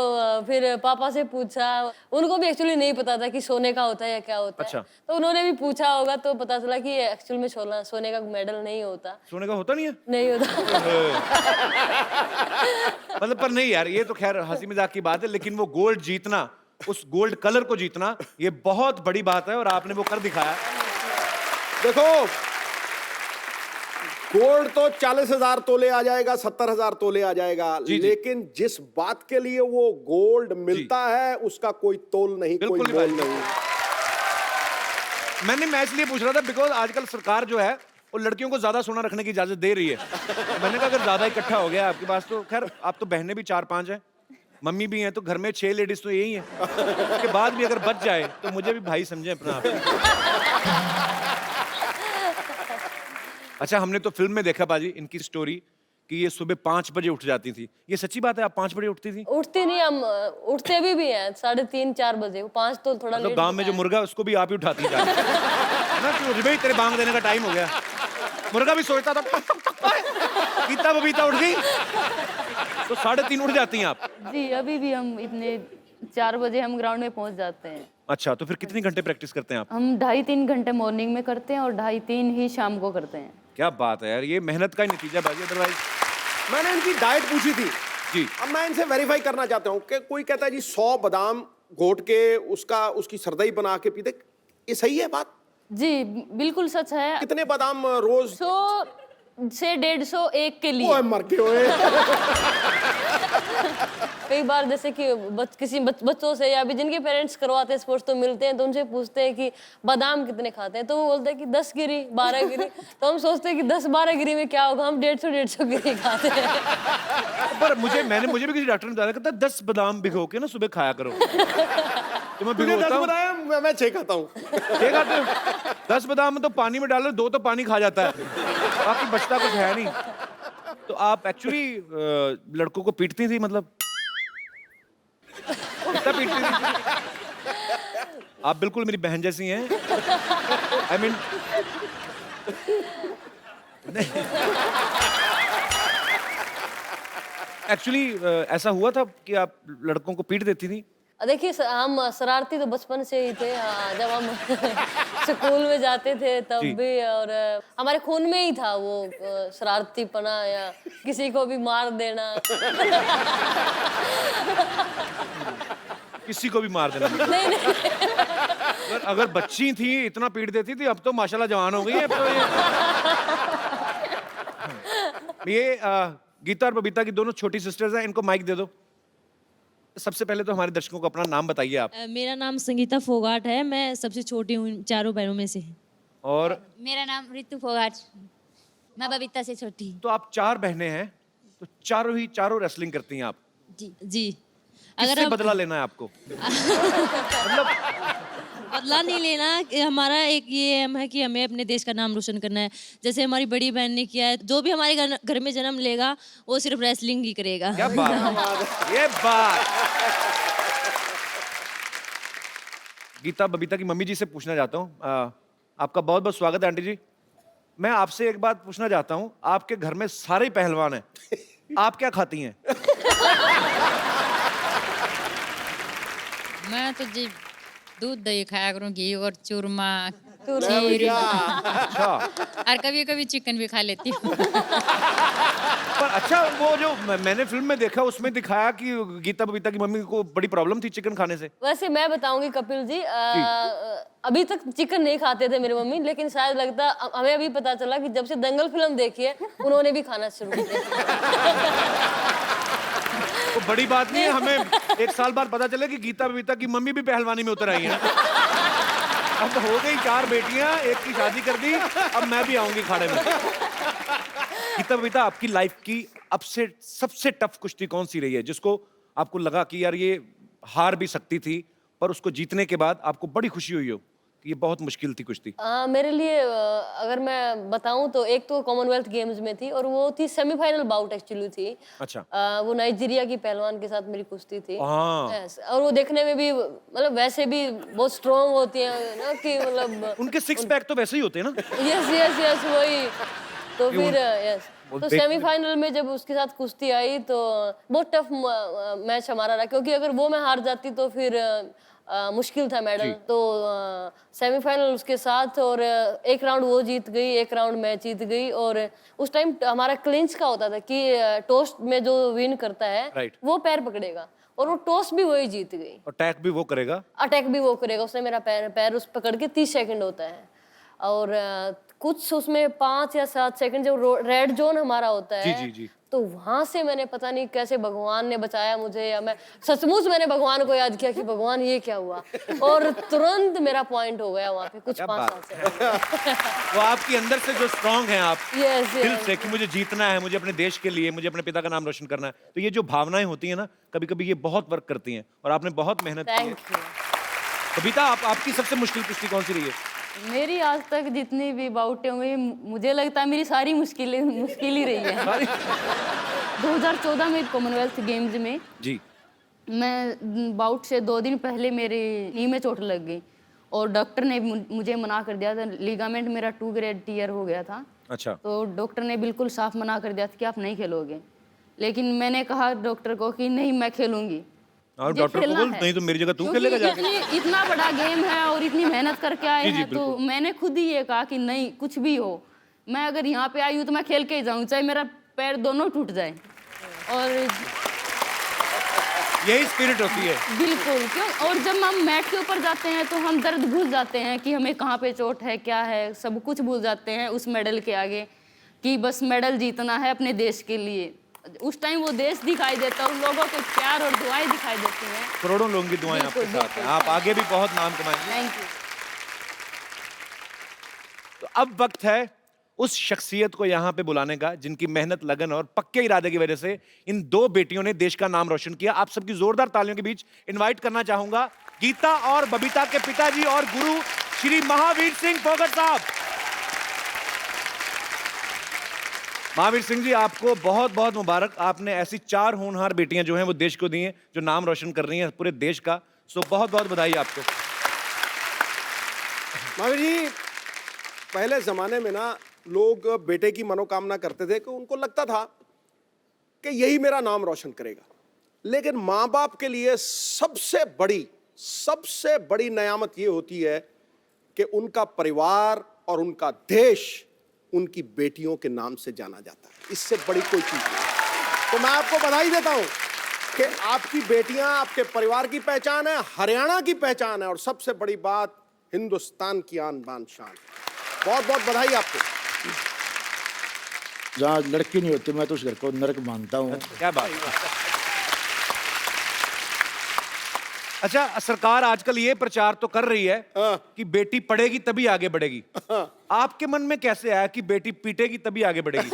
फिर पापा से पूछा, उनको भी एक्चुअली नहीं पता था कि सोने का होता है या क्या होता अच्छा। है, तो उन्होंने भी पूछा होगा तो पता चला कि एक्चुअल में सोने का मेडल नहीं होता। सोने का होता नहीं है नहीं होता। मतलब, पर नहीं यार, ये तो खैर हंसी मजाक की बात है, लेकिन वो गोल्ड जीतना, उस गोल्ड कलर को जीतना, ये बहुत बड़ी बात है और आपने वो कर दिखाया। देखो, गोल्ड तो 40,000 तोले आ जाएगा, 70,000 तोले आ जाएगा, जी। लेकिन जिस बात के लिए वो गोल्ड मिलता है उसका कोई तोल नहीं, कोई बिल्कुल मोल नहीं। मैं इसलिए पूछ रहा था बिकॉज आजकल सरकार जो है वो लड़कियों को ज्यादा सोना रखने की इजाजत दे रही है। मैंने कहा अगर ज्यादा इकट्ठा हो गया आपके पास तो खैर, आप तो बहनें भी 4-5 हैं, मम्मी भी हैं, तो घर में 6 लेडीज तो यही हैं। उसके बाद भी अगर बच जाए तो मुझे भी भाई समझे अपना आप। अच्छा, हमने तो फिल्म में देखा बाजी इनकी स्टोरी कि ये सुबह 5 बजे उठ जाती थी, ये सच्ची बात है? आप 5 बजे उठती थी? उठती नहीं, हम उठते भी हैं 3:30-4 बजे, 5 तो थोड़ा मतलब लेट गांव में जो मुर्गा उसको भी आप ही उठाती हैं? ना कि भाई तेरे बांग देने का टाइम हो गया। मुर्गा भी सोचता था गीता बबीता उठ गई तो 3:30 उठ जाती हैं आप। जी अभी भी हम इतने 4 बजे हम ग्राउंड में पहुंच जाते हैं। अच्छा, तो फिर कितनी घंटे प्रैक्टिस करते हैं आप? हम 2.5-3 घंटे मॉर्निंग में करते हैं और 2.5-3 ही शाम को करते हैं। क्या बात है यार, ये मेहनत का ही नतीजा बाजी, अदरवाइज। मैंने इनकी डाइट पूछी थी जी। अब मैं इनसे वेरीफाई करना चाहता हूँ कि कोई कहता है जी 100 बादाम घोट के उसकी सरदई बना के पीते, ये सही है बात? जी बिल्कुल सच है। कितने बादाम रोज? 100 से 150 एक के लिए। ओए मर के ओए। कई बार जैसे कि किसी बच्चों से या भी जिनके पेरेंट्स करवाते हैं स्पोर्ट्स तो मिलते हैं तो उनसे पूछते हैं कि बादाम कितने खाते हैं तो वो बोलते हैं कि 10 गिरी 12 गिरी। तो हम सोचते हैं कि 10-12 गिरी में क्या होगा, हम 150 गिरी खाते हैं। पर मुझे भी किसी डॉक्टर ने बताया, कहता 10 बादाम भिगो के ना सुबह खाया करो। तो मैं तूने 10 भिगोता हूँ। बनाया, मैं 6 खाता हूँ। ठीक है, 10 बादाम में तो पानी में डालो, 2 तो पानी खा जाता है, बाकी बचता कुछ है नहीं। तो आप एक्चुअली लड़कों को पीटती थी, मतलब कितना पीटती थी? आप बिल्कुल मेरी बहन जैसी हैं। आई मीन एक्चुअली ऐसा हुआ था कि आप लड़कों को पीट देती थी? देखिए हम शरारती तो बचपन से ही थे। जब हम स्कूल में जाते थे तब जी। भी, और हमारे खून में ही था वो शरारतीपना या किसी को भी मार देना। किसी को भी मार देना? नहीं नहीं अगर बच्ची थी इतना पीट देती थी, अब तो माशाल्लाह जवान हो गई है। अब तो ये गीता और बबीता की दोनों छोटी सिस्टर्स हैं, इनको माइक दे दो। सबसे पहले तो हमारे दर्शकों को अपना नाम बताइए आप। मेरा नाम संगीता फोगाट है, मैं सबसे छोटी हूँ चारों बहनों में से। और मेरा नाम रितु फोगाट, मैं बबीता से छोटी हूँ। तो आप 4 बहनें हैं, तो चारों रेसलिंग करती हैं आप। जी किससे बदला लेना है आपको? बदला नहीं लेना, हमारा एक ये एम है कि हमें अपने देश का नाम रोशन करना है। जैसे हमारी बड़ी बहन ने किया है, जो भी हमारे घर में जन्म लेगा वो सिर्फ रेसलिंग ही करेगा। क्या बात है, ये बात। गीता बबीता की मम्मी जी से पूछना चाहता हूँ, आपका बहुत बहुत स्वागत है आंटी जी। मैं आपसे एक बात पूछना चाहता हूँ, आपके घर में सारे पहलवान हैं, आप क्या खाती हैं? मैं तो जी दूध दही खाया करूँ, घी और चूरमा, खीर। अच्छा, और कभी कभी चिकन भी खा लेती हूँ। पर अच्छा वो जो मैंने फिल्म में देखा उसमें दिखाया कि गीता बबीता की मम्मी को बड़ी प्रॉब्लम थी चिकन खाने से। वैसे मैं बताऊंगी कपिल जी, अभी तक चिकन नहीं खाते थे मेरी मम्मी, लेकिन शायद लगता हमें अभी पता चला कि जब से दंगल फिल्म देखी है उन्होंने भी खाना शुरू किया। तो बड़ी बात नहीं है, हमें 1 साल बाद पता चले कि गीता बबीता की मम्मी भी पहलवानी में उतर आई हैं। अब हो गई 4 बेटियां, एक की शादी कर दी, अब मैं भी आऊंगी खाड़े में। गीता बबीता, आपकी लाइफ की अब से सबसे टफ कुश्ती कौन सी रही है, जिसको आपको लगा कि यार ये हार भी सकती थी, पर उसको जीतने के बाद आपको बड़ी खुशी हुई हो कि ये बहुत मुश्किल थी कुश्ती? मेरे लिए अगर मैं बताऊं तो एक तो कॉमनवेल्थ गेम्स में थी और वो थी सेमीफाइनल बाउट एक्चुअली थी। अच्छा। वो नाइजीरिया की पहलवान के साथ मेरी कुश्ती थी। हाँ। Yes, और वो देखने में भी मतलब वैसे भी बहुत स्ट्रॉन्ग होती है ना, कि मतलब उनके 6 पैक तो वैसे ही होते हैं ना? यस यस यस वही। तो फिर यस वो तो देख- सेमीफाइनल में जब उसके साथ कुश्ती आई तो बहुत टफ मैच हमारा रहा, क्योंकि अगर वो मैं हार जाती तो फिर मुश्किल था मेडल। तो सेमीफाइनल उसके साथ, और एक राउंड वो जीत गई, एक राउंड मैं जीत गई। और उस टाइम हमारा क्लिंच का होता था कि टॉस में जो विन करता है Right. वो पैर पकड़ेगा, और वो टॉस भी वही जीत गई, अटैक भी वो करेगा। अटैक भी वो करेगा। उसने मेरा पैर उस पकड़ के 30 सेकंड होता है, और कुछ उसमें 5 या 7 सेकंड जो रेड जोन हमारा होता है। जी, जी, जी। तो वहां से मैंने पता नहीं कैसे भगवान ने बचाया मुझे, या मैं सचमुच मैंने भगवान को याद किया कि भगवान ये क्या हुआ, और तुरंत मेरा पॉइंट हो गया वहां पे कुछ क्या 5-7 सेकंड। वो आपकी अंदर से जो स्ट्रांग हैं आप, यस दिल से कि मुझे जीतना है, मुझे अपने देश के लिए, मुझे अपने पिता का नाम रोशन करना है, तो ये जो भावनाएं होती हैं ना, कभी कभी ये बहुत वर्क करती हैं, और आपने बहुत मेहनत की है। Thank you. बबीता, आपकी सबसे मुश्किल कुश्ती कौन सी रही है? मेरी आज तक जितनी भी बाउटें हुई, मुझे लगता है मेरी सारी मुश्किल ही रही है। 2014 में कॉमनवेल्थ गेम्स में जी। मैं बाउट से 2 दिन पहले मेरे नी में चोट लग गई, और डॉक्टर ने मुझे मना कर दिया था, लिगामेंट मेरा 2 ग्रेड टीयर हो गया था। अच्छा। तो डॉक्टर ने बिल्कुल साफ मना कर दिया था कि आप नहीं खेलोगे, लेकिन मैंने कहा डॉक्टर को कि नहीं, मैं खेलूंगी। और मुझे डॉक्टर को खेलना बोल है। नहीं तो मेरी जगह तू क्योंकि खेलेगा जाके। इतना बड़ा गेम है और इतनी मेहनत करके आए जी, जी, हैं, तो मैंने खुद ही ये कहा कि नहीं, कुछ भी हो, मैं अगर यहाँ पे आई हूँ तो मैं खेल के ही जाऊँ, चाहे मेरा पैर दोनों टूट जाए। और यही स्पिरिट होती है। बिल्कुल, क्यों, और जब हम मैट के ऊपर जाते हैं तो हम दर्द भूल जाते हैं कि हमें कहाँ पे चोट है, क्या है, सब कुछ भूल जाते हैं उस मेडल के आगे, कि बस मेडल जीतना है अपने देश के लिए। उस टाइम वो देश दिखाई देता है, उन लोगों के प्यार और दुआएं दिखाई देती हैं। करोड़ों लोगों की दुआएं आपके बिल्कुल, साथ हैं, आप आगे भी बहुत नाम कमाएंगे। Thank you. तो अब वक्त है उस शख्सियत को यहाँ पे बुलाने का जिनकी मेहनत, लगन और पक्के इरादे की वजह से इन 2 बेटियों ने देश का नाम रोशन किया। आप सबकी जोरदार तालियों के बीच इनवाइट करना चाहूंगा गीता और बबीता के पिताजी और गुरु श्री महावीर सिंह फोगट साहब। महावीर सिंह जी, आपको बहुत बहुत मुबारक। आपने ऐसी 4 होनहार बेटियां जो हैं वो देश को दी हैं, जो नाम रोशन कर रही हैं पूरे देश का। सो बहुत बहुत बधाई आपको। महावीर जी, पहले जमाने में ना लोग बेटे की मनोकामना करते थे कि उनको लगता था कि यही मेरा नाम रोशन करेगा, लेकिन माँ बाप के लिए सबसे बड़ी नेयामत ये होती है कि उनका परिवार और उनका देश उनकी बेटियों के नाम से जाना जाता है। इससे बड़ी कोई चीज नहीं। तो मैं आपको बधाई देता हूं कि आपकी बेटियां आपके परिवार की पहचान है, हरियाणा की पहचान है, और सबसे बड़ी बात, हिंदुस्तान की आन बान शान। बहुत बहुत बधाई आपको। जहाँ लड़की नहीं होती मैं तो उस घर को नरक मानता हूँ। क्या बात। अच्छा, सरकार आजकल ये प्रचार तो कर रही है कि बेटी पढ़ेगी तभी आगे बढ़ेगी। आपके मन में कैसे आया कि बेटी पीटेगी तभी आगे बढ़ेगी?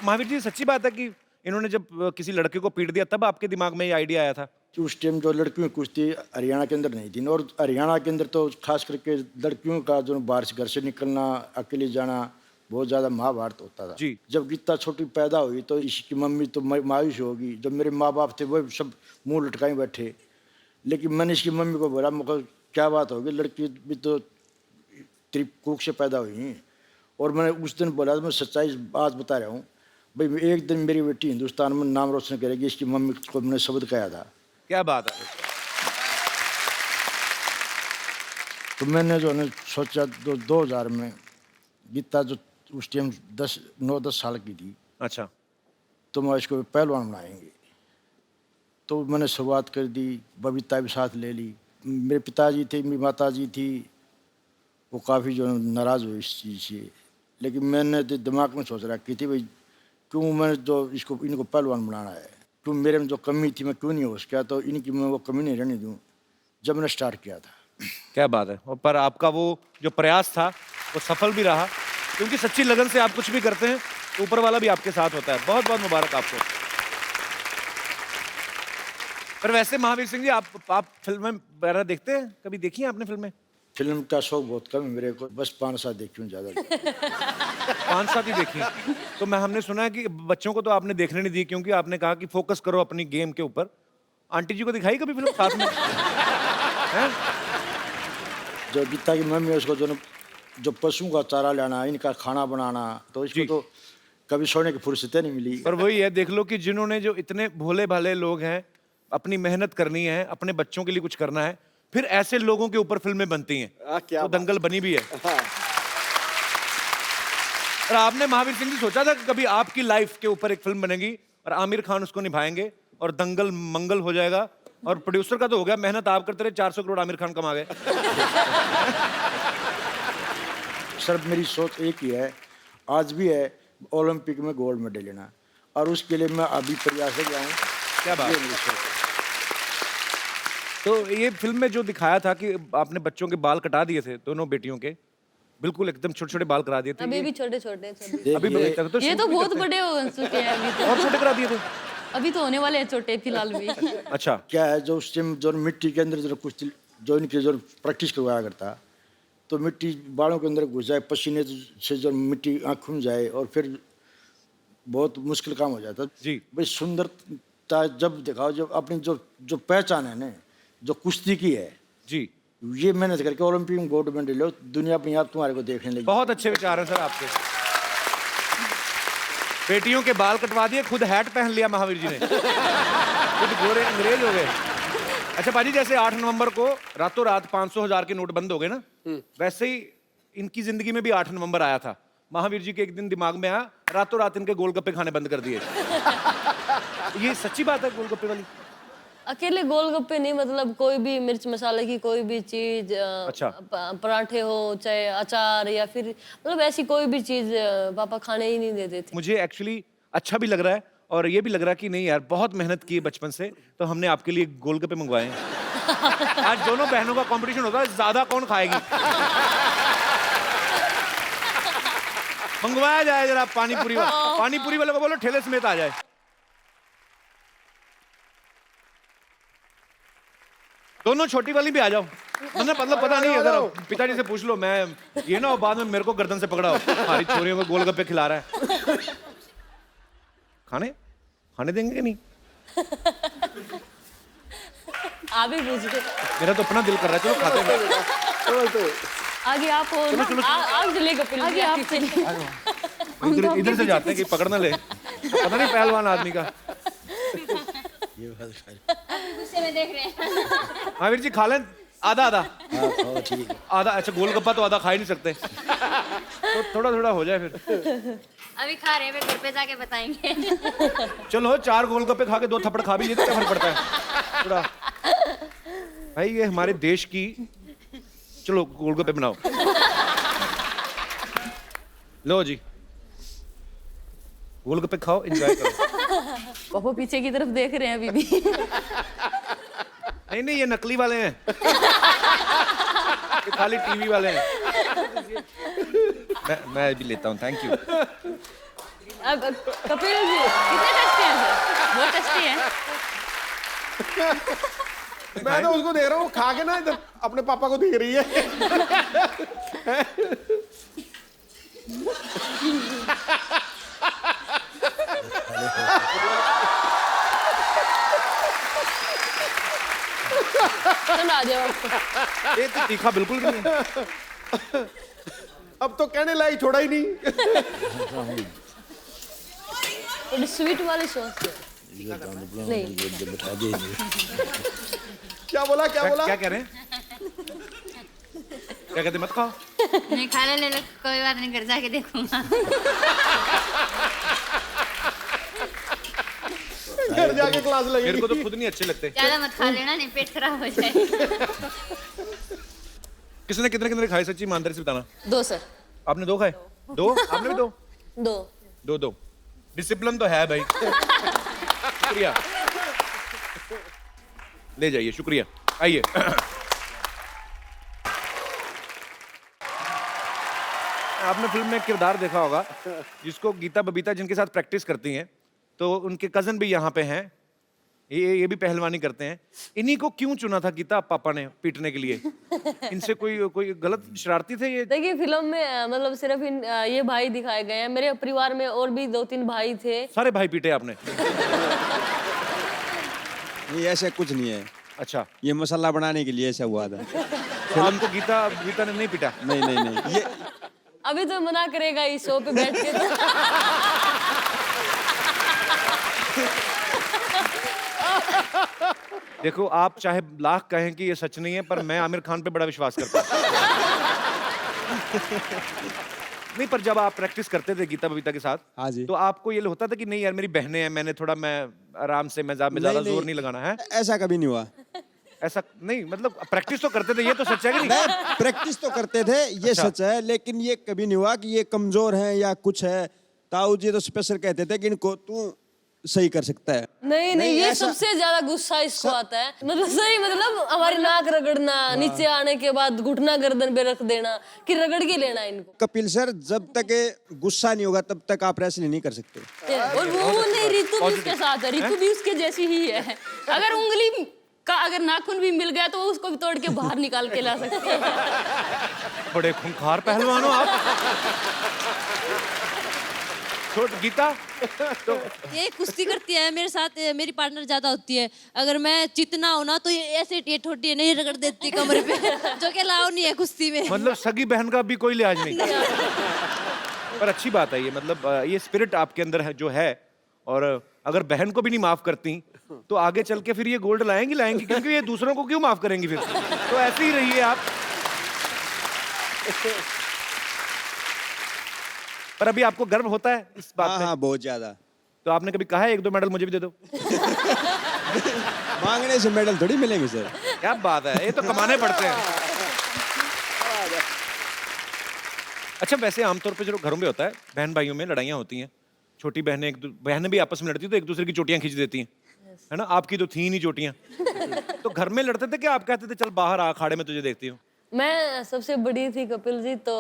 महावीर जी, सच्ची बात है कि इन्होंने जब किसी लड़के को पीट दिया तब आपके दिमाग में ये आइडिया आया था? उस टाइम जो लड़कियों की कुश्ती हरियाणा के अंदर नहीं थी, और हरियाणा के अंदर तो खास करके लड़कियों का जो बाहर से घर से निकलना, अकेले जाना, बहुत ज़्यादा महाभारत होता था जी। जब गीता छोटी पैदा हुई तो इसकी मम्मी तो मायूस होगी, जब मेरे माँ बाप थे वो सब मुंह लटकाए बैठे, लेकिन मैंने इसकी मम्मी को बोला, मुझे क्या बात होगी, लड़की भी तो त्रिकुक से पैदा हुई हैं। और मैंने उस दिन बोला, मैं सच्चाई बात बता रहा हूँ भाई, एक दिन मेरी बेटी हिंदुस्तान में नाम रोशन करेगी, इसकी मम्मी को मैंने शब्द कहा था। क्या बात है। तो मैंने जो है सोचा 2000 में गीता जो उस टाइम 9-10 साल की थी, अच्छा, तो मैं इसको पहलवान बनाएंगे। तो मैंने शुरुआत कर दी, बबीता भी साथ ले ली। मेरे पिताजी थे, मेरी माताजी थी, वो काफ़ी जो नाराज़ हुए इस चीज़ से, लेकिन मैंने तो दिमाग में सोच रखी थी भाई क्यों मैं जो इनको पहलवान बनाना है, क्यों मेरे में जो कमी थी मैं क्यों नहीं हो सका, तो इनकी मैं वो कमी नहीं रहने दूँ, जब मैंने स्टार्ट किया था। क्या बात है। और पर आपका वो जो प्रयास था वो सफल भी रहा, क्योंकि सच्ची लगन से आप कुछ भी करते हैं तो ऊपर वाला भी आपके साथ होता है। बहुत बहुत मुबारक आपको। पर वैसे महावीर सिंह जी, आप फिल्में वगैरह देखते हैं? कभी देखी हैं आपने फिल्में? फिल्म का शौक बहुत कम है मेरे को, बस 5-7 देखी हूँ ज़्यादा। 5-7 ही देखी। तो हमने सुना है कि बच्चों को तो आपने देखने नहीं दी, क्योंकि आपने कहा कि फोकस करो अपनी गेम के ऊपर। आंटी जी को दिखाई कभी फिल्म साथ में? हैं? जो गीता की मम्मी है उसको जो पशुओं का चारा लाना, इनका खाना बनाना, तो इसको तो कभी सोने की फुर्सत नहीं मिली। पर वही है, देख लो कि जिन्होंने जो इतने भोले भाले लोग हैं, अपनी मेहनत करनी है, अपने बच्चों के लिए कुछ करना है, फिर ऐसे लोगों के ऊपर फिल्में बनती हैं। क्या तो दंगल बनी भी है। और आपने महावीर सिंह जी सोचा था कि कभी आपकी लाइफ के ऊपर एक फिल्म बनेगी और आमिर खान उसको निभाएंगे और दंगल मंगल हो जाएगा? और प्रोड्यूसर का तो हो गया, मेहनत आप करते रहे, 400 करोड़ आमिर खान कमा गए। सर मेरी सोच एक ही है, आज भी है, ओलंपिक में गोल्ड मेडल लेना, और उसके लिए मैं अभी प्रयास कर रहा हूँ। क्या बात है। तो ये फिल्म में जो दिखाया था कि आपने बच्चों के बाल कटा दिए थे, दोनों बेटियों के, बिल्कुल एकदम छोटे छोटे बाल करा दिए थे। अभी भी छोटे छोटे अभी तो ये तो बहुत बड़े हो चुके हैं अभी तो। और छोटे करा दिए थे? अभी तो होने वाले हैं छोटे फिलहाल भी। अच्छा, क्या है जो उस टाइम जो मिट्टी के अंदर जो कुछ जो इनके जो प्रैक्टिस करवाया करता, तो मिट्टी बालों के अंदर घुस जाए, पसीने से जो मिट्टी आँखों में जाए, और फिर बहुत मुश्किल काम हो जाता जी। भाई सुंदरता जब दिखाओ, जब अपनी जो पहचान है ना, जो कुश्ती की है जी, ये मेहनत करके ओलंपिक में गोल्ड मेडल लो, दुनिया अपने आप तुम्हारे को देखने लगी। बहुत अच्छे विचार हैं सर आपके। बेटियों के बाल कटवा दिए, खुद हैट पहन लिया महावीर जी ने, खुद गोरे अंग्रेज हो गए। अच्छा पाजी, जैसे 8 नवंबर को रातों रात 500,000 के नोट बंद हो गए ना, वैसे ही इनकी जिंदगी में भी 8 नवंबर आया था। महावीर जी के एक दिन दिमाग में आया, रातों रात इनके गोलगप्पे खाने बंद कर दिए। ये सच्ची बात है गोलगप्पे वाली? अकेले गोलगप्पे नहीं, मतलब कोई भी मिर्च मसाले की कोई भी चीज, अच्छा। पराठे हो चाहे अचार या फिर मतलब ऐसी कोई भी चीज पापा खाने ही नहीं देते थे। मुझे एक्चुअली अच्छा भी लग रहा है और ये भी लग रहा है कि नहीं यार, बहुत मेहनत की है बचपन से, तो हमने आपके लिए गोलगप्पे मंगवाए हैं। आज दोनों बहनों का कंपटीशन होता है, ज्यादा कौन खाएगी। मंगवाया जाए जरा पानीपुरी वाले को बोलो ठेले समेत आ जाए। दोनों छोटी वाली भी आ जाओ, मतलब पता नहीं, अगर पिताजी से पूछ लो, मैं ये ना हो बाद में मेरे को गर्दन से पकड़ा हो, हमारी छोरियों को गोलगप्पे खिला रहा है। खाने देंगे कि नहीं? आप ही पूछ लो। मेरा तो अपना दिल कर रहा है, चलो खाते हैं। आगे आप हो ना, आप चले कपिल, आगे आप चले। इधर से जाते हैं कि पकड़ ना ले, पता नहीं पहलवान आदमी का। गुस्से में देख रहे हैं। महावीर जी खा लें आधा आधा। ठीक है। आधा, अच्छा गोलगप्पा तो आधा खा ही नहीं सकते, तो थोड़ा थोड़ा हो जाए फिर। अभी खा रहे हैं, फिर घर पे जाके बताएंगे। चलो 4 गोलगप्पे खा के 2 थप्पड़ खा भी लिए तो क्या फर्क पड़ता है थोड़ा। भाई ये हमारे देश की, चलो गोलगप्पे बनाओ। लो जी, गोलगप्पे खाओ, एंजॉय करो। पापा पीछे की तरफ देख रहे हैं अभी भी। नहीं ये नकली वाले हैं, ये खाली टीवी वाले हैं। मैं भी लेता हूँ, थैंक यू। अब कपिल जी कितने टेस्टी हैं सर? बहुत टेस्टी हैं। मैं तो उसको देख रहा हूँ खा के ना, इधर अपने पापा को देख रही है। चलो आ जाओ। ये तो तीखा बिल्कुल भी नहीं है। अब तो कहने लायक छोड़ा ही नहीं। थोड़ी स्वीट वाली सॉस नहीं। क्या बोला क्या कह रहे हैं? क्या कहते, मत खाओ? नहीं खा ले लो, कोई बात नहीं, घर जाके देखूंगा। घर जाके क्लास लगेगी। मेरे को तो खुद नहीं अच्छे लगते। ज्यादा मत खा लेना, नहीं पेट खराब हो जाए। किसने कितने खाए, सच्ची ईमानदारी से बताना। 2 सर। आपने 2 खाए? 2? आपने भी 2? 2 डिसिप्लिन तो है भाई। शुक्रिया, ले जाइए, शुक्रिया। आइए। आपने फिल्म में एक किरदार देखा होगा जिसको गीता बबीता जिनके साथ प्रैक्टिस करती हैं, तो उनके कजन भी यहाँ पे हैं, ये भी पहलवानी करते हैं। इन्हीं को क्यों चुना था गीता पापा ने पीटने के लिए? इनसे कोई गलत शरारती थे ये? देखिए फिल्म में मतलब सिर्फ ये भाई दिखाए गए हैं। मेरे परिवार में और भी 2-3 भाई थे। सारे भाई पीटे आपने? ये ऐसा कुछ नहीं है। अच्छा, ये मसाला बनाने के लिए ऐसा हुआ था। तो आपको गीता ने नहीं पीटा? नहीं ये अभी तो मना करेगा इस शो पे बैठ के। देखो, आप चाहे लाख कहें कि ये सच नहीं है, पर मैं आमिर खान पे बड़ा विश्वास करता हूँ। नहीं, पर जब आप प्रैक्टिस करते थे गीता बबीता के साथ, हाँ जी, तो आपको ये होता था कि नहीं यार मेरी बहनें हैं, मैं आराम से, मैं ज्यादा जोर नहीं लगाना है? ऐसा कभी नहीं हुआ। ऐसा नहीं, मतलब प्रैक्टिस तो करते थे, ये तो सच है कि नहीं? प्रैक्टिस तो करते थे, ये अच्छा। सच है, लेकिन ये कभी नहीं हुआ कि ये कमजोर हैं या कुछ है। ताऊ जी तो स्पेशल कहते थे कि इनको तू सही कर सकता है। नहीं ये सबसे ज्यादा गुस्सा इसको आता है। मतलब सही, मतलब हमारी नाक रगड़ना, नीचे आने के बाद घुटना गर्दन पे रख देना कि रगड़ के लेना इनको। कपिल सर, जब तक गुस्सा नहीं होगा तब तक आप रेसलिंग नहीं कर सकते। और वो नहीं, रितु भी उसके साथ है, रितु भी उसके जैसी ही है। अगर उंगली का अगर नाखून भी मिल गया तो उसको भी तोड़ के बाहर निकाल के ला सकते हैं। बड़े खूंखार पहलवान हो आप। छोट गीता तो ये कुश्ती करती है मेरे साथ, मेरी पार्टनर ज्यादा होती है। अगर मैं चितना हो ना तो ये ऐसे ये ठोटी नहीं रगड़ देती कमरे पे, जो कि अलाउ नहीं है कुश्ती में। मतलब सगी बहन का भी कोई लिहाज नहीं। पर अच्छी बात है ये, मतलब ये स्पिरिट आपके अंदर है जो है, और अगर बहन को भी नहीं माफ करती तो आगे चल के फिर ये गोल्ड लाएंगी, क्योंकि ये दूसरों को क्यों माफ करेंगी फिर। तो ऐसे ही रहिए आप। पर अभी आपको गर्व होता है इस बात पे? हाँ बहुत ज्यादा। तो आपने कभी कहा है 1-2 मेडल मुझे भी दे दो? मांगने से मेडल थोड़ी मिलेंगे सर। क्या बात है, ये तो कमाने पड़ते हैं। अच्छा, वैसे आमतौर पे जो घरों में होता है, बहन भाइयों में लड़ाइयाँ होती हैं, छोटी बहनें भी आपस में लड़ती तो एक दूसरे की चोटियां खींच देती हैं, है ना? आपकी तो थी नहीं चोटियां। तो घर में लड़ते थे कि आप कहते थे चल बाहर आ, अखाड़े में तुझे देखती हूँ? मैं सबसे बड़ी थी कपिल जी, तो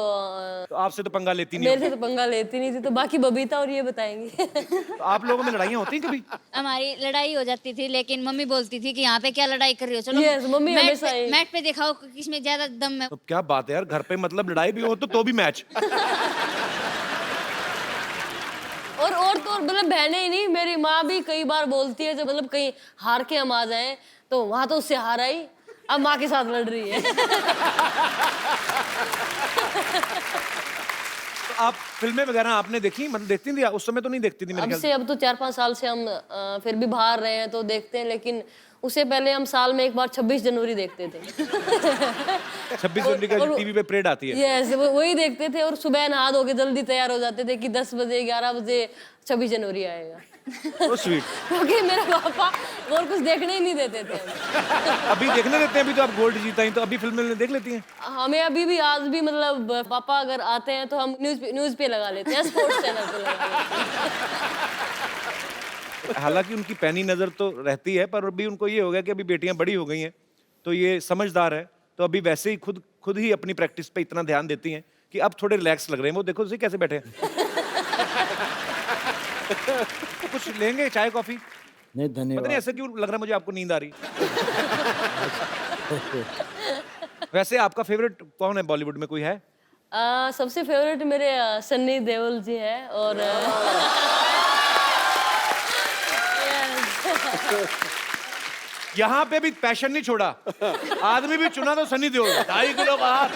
तो आपसे तो पंगा लेती नहीं मेरे से होगी। तो पंगा लेती नहीं थी, तो बाकी बबीता और ये बताएंगी। तो आप लोगों में लड़ाइयाँ होती हैं कभी? हमारी लड़ाई हो जाती थी, लेकिन मम्मी बोलती थी कि यहाँ पे क्या लड़ाई कर रही हो, चलो Yes, मम्मी मैट हमेशा पे, ही। मैट पे दिखाओ किसमें ज्यादा दम है। तो क्या बात है यार, घर पे मतलब लड़ाई भी हो तो भी मैच। और तो मतलब बहनें ही नहीं, मेरी माँ भी कई बार बोलती है, जब मतलब कहीं हार के हम आ जाएं तो वहां तो उससे हार आई, अब माँ के साथ लड़ रही है। तो आप फिल्में वगैरह आपने देखी, मतलब देखती थी उस समय? तो नहीं देखती थी मेरे अब ख्याल से, अब तो 4-5 साल से हम फिर भी बाहर रहे हैं तो देखते हैं, लेकिन उससे पहले हम साल में एक बार 26 जनवरी देखते थे। 26 जनवरी का टीवी पे परेड आती है। यस, वही देखते थे, और सुबह नहा धो के जल्दी तैयार हो जाते थे कि 10 बजे 11 बजे 26 जनवरी आएगा। तो स्वीट। क्योंकि मेरे पापा और कुछ देखने ही नहीं देते थे। अभी देखने देते हैं, अभी तो आप गोल्ड जीता ही, तो अभी फिल्में देख लेती हैं? हमें अभी भी, आज भी मतलब पापा अगर आते हैं तो हम न्यूज पे लगा लेते हैं, स्पोर्ट्स चैनल पे लगा लेते हैं। हालांकि उनकी पैनी नजर तो रहती है, पर अभी उनको ये हो गया कि अभी बेटियां बड़ी हो गई हैं, तो ये समझदार है, तो अभी वैसे ही खुद ही अपनी प्रैक्टिस पे इतना ध्यान देती हैं कि अब थोड़े रिलैक्स लग रहे हैं। वो देखो उसे कैसे बैठे हैं। तो कुछ लेंगे, चाय कॉफी? नहीं पता नहीं धन्यवाद। ऐसा क्यों लग रहा है मुझे आपको नींद आ रही। वैसे आपका फेवरेट कौन है बॉलीवुड में, कोई है? सबसे फेवरेट मेरे सन्नी देओल जी है, और यहाँ पे भी पैशन नहीं छोड़ा, आदमी भी चुना तो सनी देओल, 2.5 किलो का हाथ।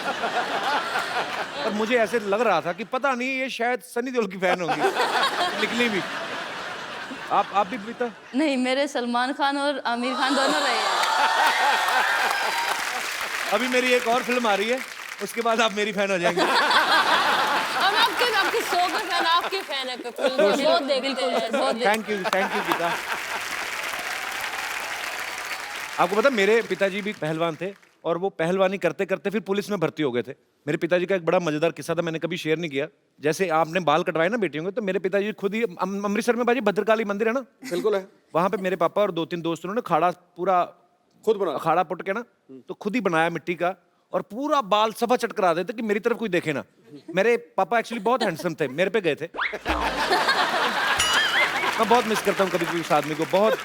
पर मुझे ऐसे लग रहा था कि पता नहीं ये शायद सनी देओल की फैन होगी, निकली भी। आप भी पीता? नहीं, मेरे सलमान खान और आमिर खान दोनों रहे हैं। अभी मेरी एक और फिल्म आ रही है, उसके बाद आप मेरी फैन हो जाएंगे। हम आपके शो के फैन, आपके फैन है कपिल, बहुत देखते हैं, बहुत। Thank you Geeta. आपको पता मेरे पिताजी भी पहलवान थे, और वो पहलवानी करते करते फिर पुलिस में भर्ती हो गए थे। मेरे पिताजी का एक बड़ा मजेदार किस्सा था, मैंने कभी शेयर नहीं किया। जैसे आपने बाल कटवाए ना बेटियों के, तो मेरे पिताजी खुद ही अमृतसर में बाजी भद्रकाली मंदिर है ना, बिल्कुल है, वहां पे मेरे पापा और 2-3 दोस्त उन्होंने खाड़ा पूरा खुद बना, अखाड़ा पुट के ना, तो खुद ही बनाया मिट्टी का, और पूरा बाल सफा चट करा देते कि मेरी तरफ कोई देखे ना। मेरे पापा एक्चुअली बहुत हैंडसम थे, मेरे पे गए थे। मैं बहुत मिस करता हूँ कभी कभी उस आदमी को, बहुत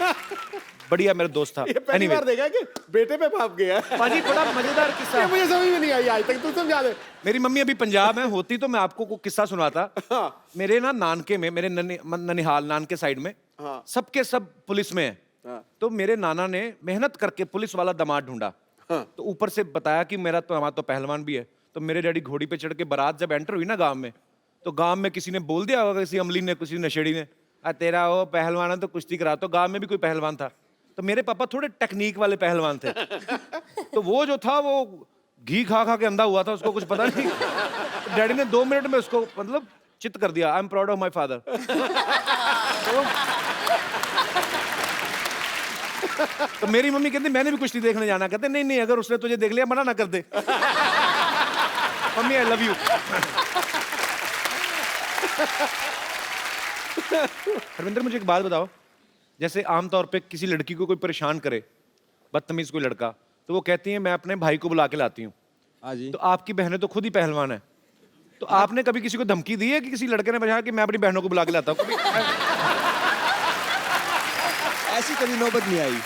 बढ़िया मेरा दोस्त था। ये पहली बार देखा कि बेटे पे भाप गया। पाजी बड़ा मजेदार किस्सा ये है। मुझे समझ में नहीं आई आज तक, तू समझा दे। मेरी मम्मी अभी पंजाब में होती तो मैं आपको को किस्सा सुनाता। हाँ। मेरे ना नानके में, मेरे ननिहाल नानके साइड में, हाँ। सबके सब पुलिस में है। हाँ। तो मेरे नाना ने मेहनत करके पुलिस वाला दामाद ढूंढा। हाँ। तो ऊपर से बताया कि मेरा तो हमारा तो पहलवान भी है। तो मेरे डैडी घोड़ी पे चढ़ के बारात जब एंटर हुई ना गांव में, तो गांव में किसी ने बोल दिया होगा, किसी अमली ने, किसी नशेड़ी ने, तेरा वो पहलवान है तो कुश्ती करा। तो गांव में भी कोई पहलवान था, तो मेरे पापा थोड़े टेक्निक वाले पहलवान थे। तो वो जो था वो घी खा खा के अंधा हुआ था, उसको कुछ पता नहीं। तो डैडी ने 2 मिनट में उसको मतलब चित कर दिया। I am proud of my father. तो मेरी मम्मी कहती मैंने भी कुश्ती देखने जाना। कहते नहीं नहीं, अगर उसने तुझे देख लिया मना ना कर दे। Mummy I love you. Harvinder मुझे एक बात बताओ, जैसे आमतौर पे किसी लड़की को कोई परेशान करे, बदतमीज कोई लड़का, तो वो कहती है मैं अपने भाई को बुला के लाती हूँ। हाँ जी। तो आपकी बहनें तो खुद ही पहलवान है, तो आपने कभी किसी को धमकी दी है कि किसी लड़के ने बजाया कि मैं अपनी बहनों को बुला के लाता हूँ? कभी ऐसी कभी नौबत नहीं आई।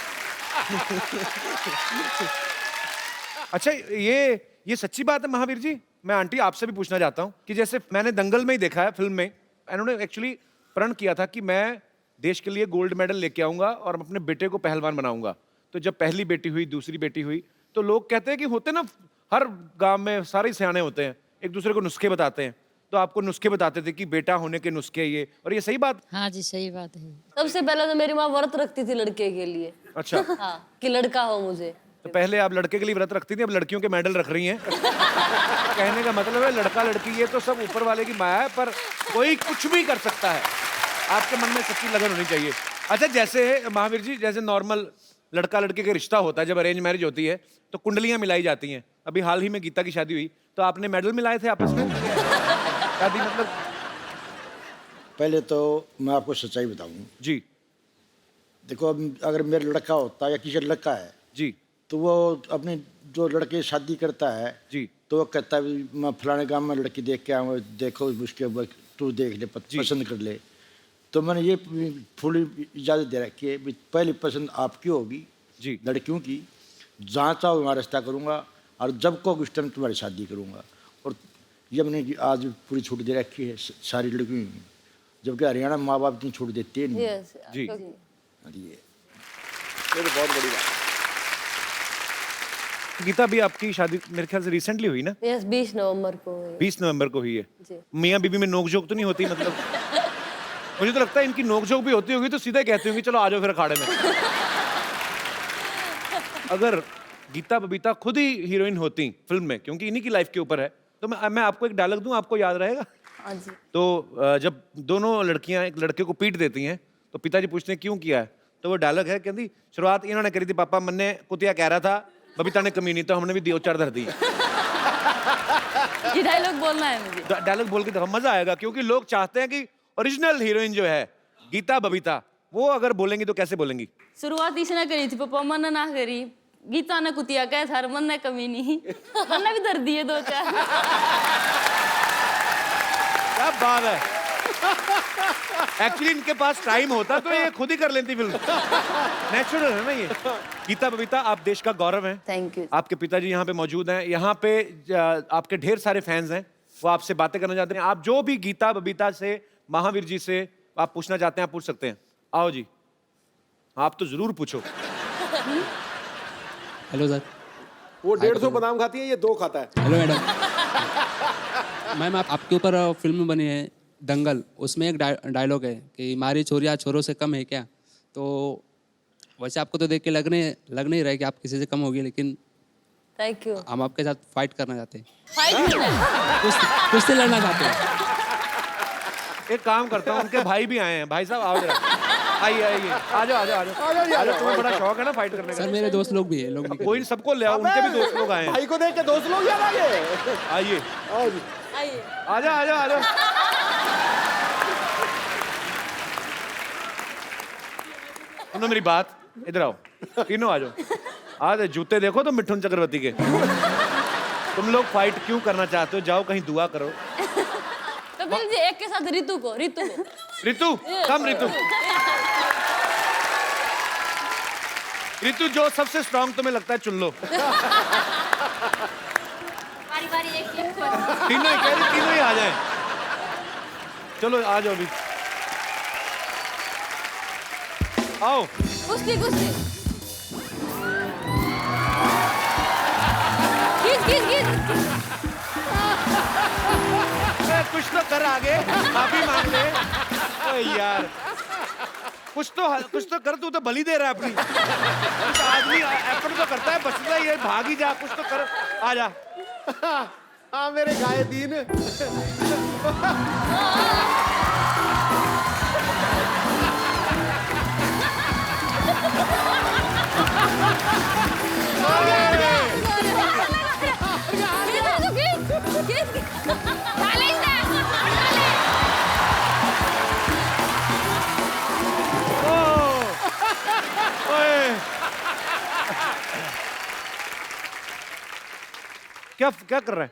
अच्छा, ये सच्ची बात है महावीर जी? मैं आंटी आपसे भी पूछना चाहता हूँ कि जैसे मैंने दंगल में ही देखा है फिल्म में, इन्होंने एक्चुअली प्रण किया था कि मैं देश के लिए गोल्ड मेडल लेके आऊंगा और अपने बेटे को पहलवान बनाऊंगा। तो जब पहली बेटी हुई, दूसरी बेटी हुई, तो लोग कहते हैं कि होते ना, हर गांव में सारे सियाने होते हैं, एक दूसरे को नुस्खे बताते हैं। तो आपको नुस्खे बताते थे कि बेटा होने के नुस्खे ये, और ये सही बात? हाँ जी, सही बात है। सबसे पहले तो मेरी माँ व्रत रखती थी लड़के के लिए। अच्छा। हाँ, कि लड़का हो मुझे। तो पहले आप लड़के के लिए व्रत रखती थी, अब लड़कियों के मेडल रख रही हैं। कहने का मतलब है लड़का लड़की ये तो सब ऊपर वाले की माया है, पर कोई कुछ भी कर सकता है। आपके मन में सच्ची लगन होनी चाहिए। अच्छा, जैसे महावीर जी, जैसे नॉर्मल लड़का लड़के का रिश्ता होता है, जब अरेंज मैरिज होती है तो कुंडलियां मिलाई जाती हैं। अभी हाल ही में गीता की शादी हुई, तो आपने मेडल मिलाए थे आपस में? शादी मतलब? पहले तो मैं आपको सच्चाई बताऊं जी। देखो, अब अगर मेरा लड़का होता या किसी का लड़का है जी, तो वो अपने जो लड़के शादी करता है जी, तो वो कहता है मैं फलाने गांव में लड़की देख के आऊँगा, देखो उसके बाद तू देख ले, पसंद कर ले। तो मैंने ये फुल इजाज़त दे रखी है, पहली पसंद आपकी होगी जी, लड़कियों की, जहाँ चाहो वहाँ रिश्ता करूँगा, और जब को उस टाइम तुम्हारी शादी करूँगा। और ये मैंने आज पूरी छूट दे रखी है सारी लड़कियों की, जबकि हरियाणा माँ बाप इतनी छूट देते हैं नहीं। जी। ये बहुत बड़ी बात। गीता भी आपकी शादी मेरे ख्याल से रिसेंटली हुई ना? यस, 20 नवंबर को हुई। 20 नवंबर को हुई है। जी। मियाँ बीबी में नोकझोंक तो नहीं होती? मतलब मुझे तो लगता है इनकी नोकझोंक भी होती होगी तो सीधे कहती होंगी चलो आ जाओ फिर अखाड़े में। अगर गीता बबीता खुद ही हीरोइन होती फिल्म में, क्योंकि इन्हीं की लाइफ के ऊपर है, तो मैं आपको एक डायलॉग दूं, आपको याद रहेगा? हाँ जी। तो जब दोनों लड़कियां एक लड़के को पीट देती हैं तो पिताजी पूछते हैं क्यों किया है, तो वो डायलॉग है, कहती शुरुआत इन्होंने करी थी पापा, मन्ने कुतिया कह रहा था, बबीता ने कमी नहीं, तो हमने भी दो चार धर दी। ये डायलॉग बोलना है मुझे। डायलॉग बोल के देखो, मजा आएगा, क्योंकि लोग चाहते हैं कि ओरिजिनल हीरोइन जो है गीता बबीता, वो अगर बोलेंगी तो कैसे बोलेंगी? शुरुआत इसने करी थी पापा, मन ना करी, गीता ने कुतिया कह था, मन ने कमी नहीं, मैंने भी धर दिए दो चार। क्या बात है। एक्चुअली इनके पास टाइम होता तो ये खुद ही कर लेती फिल्म। नेचुरल है ना ये। गीता बबीता, आप देश का गौरव हैं। Thank you. आपके पिताजी यहाँ पे मौजूद हैं, यहाँ पे आपके ढेर सारे फैंस हैं, वो आपसे बातें करना चाहते हैं। आप जो भी गीता बबीता से, महावीर जी से आप पूछना चाहते हैं, आप पूछ सकते हैं। आओ जी, आप तो जरूर पूछो। Hello sir. वो 150 बादाम खाती है, ये 2 खाता है। Hello madam. मैम, आपके ऊपर फिल्म बनी है दंगल, उसमें एक डायलॉग है कि मारी चोरियाँ छोरों से कम है क्या। तो वैसे आपको तो देख के लग नहीं रहा है कि आप किसी से कम होगी, लेकिन थैंक यू। हम आपके साथ फाइट करना चाहते हैं, फाइट करना है। कुश्ती लड़ना चाहते हैं। एक काम करता हूँ, उनके भाई भी आए हैं। भाई साहब आओ जरा, आइए आइए, आ जाओ आ जाओ आ जाओ। तुम्हें बड़ा शौक है ना फाइट करने का? सर मेरे दोस्त लोग भी हैं, लोग भी कोई सबको ले आओ, उनके भी दोस्त लोग आए हैं। भाई को देख के दोस्त लोग याद आ गए। आइए आइए। आ जाओ आ जाओ आ जाओ। सुनो मेरी बात, इधर आओ, तीनों आ जाओ। आज जूते देखो तो मिठुन चक्रवर्ती के। तुम लोग फाइट क्यों करना चाहते हो? जाओ कहीं दुआ करो। तो फिर जी एक के साथ रितु को। रितु, कम रितु। रितु, जो सबसे स्ट्रांग तुम्हें लगता है चुन लो। बारी एक तीनों ही कह रही, तीनों ही आ जाएं। चलो आ जाओ अभी, आओ। कुश्ती कुश्ती। कुछ तो कर आगे, माफी मांग ले। ओए यार, कुछ तो कर, तू तो बलि दे रहा है अपनी। कुछ आदमी एफर्ट तो करता है, बचता ही है, भाग ही जा, कुछ तो कर, आ जा। हाँ मेरे गाये दीन। क्या कर रहा है?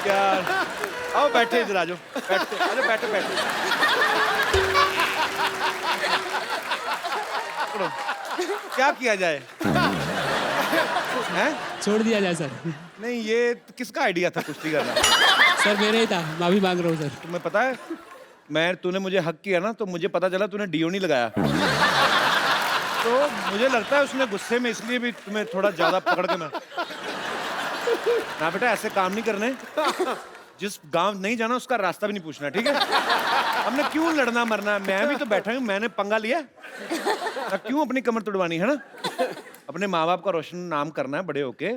क्या आओ बैठे इधर आ जाओ बैठे अरे बैठे बैठे पकड़ो। क्या किया जाए हैं? छोड़ दिया जाए सर। नहीं ये किसका आइडिया था कुश्ती करना? सर मेरे ही था, माफी मांग रहा हूँ सर। तुम्हें पता है तूने मुझे हक किया ना तो मुझे पता चला तूने डीओ नहीं लगाया। तो मुझे लगता है उसने गुस्से में इसलिए भी तुम्हें थोड़ा ज्यादा पकड़ के मैं ना बेटा ऐसे काम नहीं करने। जिस गांव नहीं जाना उसका रास्ता भी नहीं पूछना, ठीक है? हमने क्यों लड़ना मरना? मैं भी तो बैठा हूँ, मैंने पंगा लिया ना, क्यों अपनी कमर तुड़वानी है ना? अपने माँ बाप का रोशन नाम करना है बड़े होके।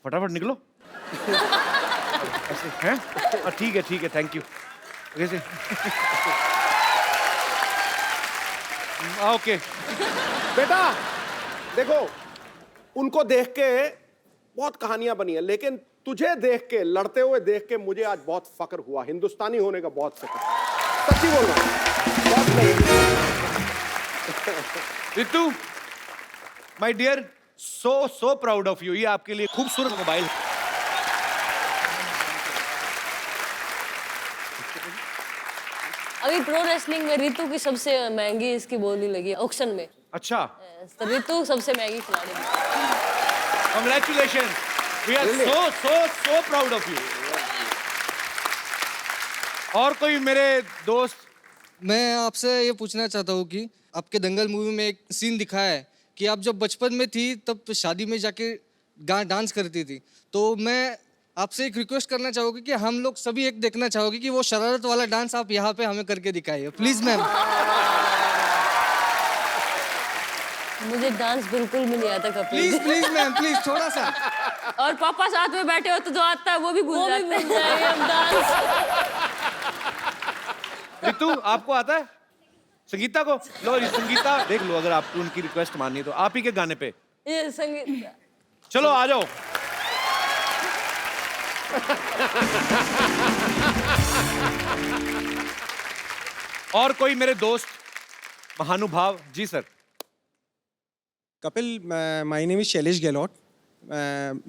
फटाफट निकलो ऐसे हैं? ठीक है थैंक यू। कैसे? ओके बेटा देखो, उनको देख के बहुत कहानियां बनी है, लेकिन तुझे देख के, लड़ते हुए देख के मुझे आज बहुत फक्र हुआ। हिंदुस्तानी होने का बहुत फक्र, सच्ची बोल रहा हूं, बहुत नहीं। Ritu my dear, so proud of you. ये आपके लिए खूबसूरत मोबाइल। अभी प्रो रेसलिंग में रितु की सबसे महंगी इसकी बोली लगी ऑक्शन में। अच्छा, तो रितु सबसे महंगी खिलाड़ी है। Congratulation, we are so proud of you. और कोई मेरे दोस्त? मैं आपसे ये पूछना चाहता हूँ कि आपके दंगल मूवी में एक सीन दिखाया है कि आप जब बचपन में थी तब शादी में जाके डांस करती थी, तो मैं आपसे एक रिक्वेस्ट करना चाहूँगी कि हम लोग सभी एक देखना चाहोगे कि वो शरारत वाला डांस आप यहाँ पे हमें करके दिखाइए प्लीज मैम। मुझे डांस बिल्कुल भी नहीं आता कपिल। प्लीज मैम प्लीज थोड़ा सा। और पापा साथ में बैठे हो तो जो आता है वो भी भूल जाते हैं हम डांस। रितु आपको आता है? संगीता को लो, ये संगीता देख लो, अगर आपको उनकी रिक्वेस्ट माननी है तो आप ही के गाने पे ये संगीत। चलो आ जाओ। और कोई मेरे दोस्त महानुभाव? जी sir. Kapil, my name is Shailesh Gehlot.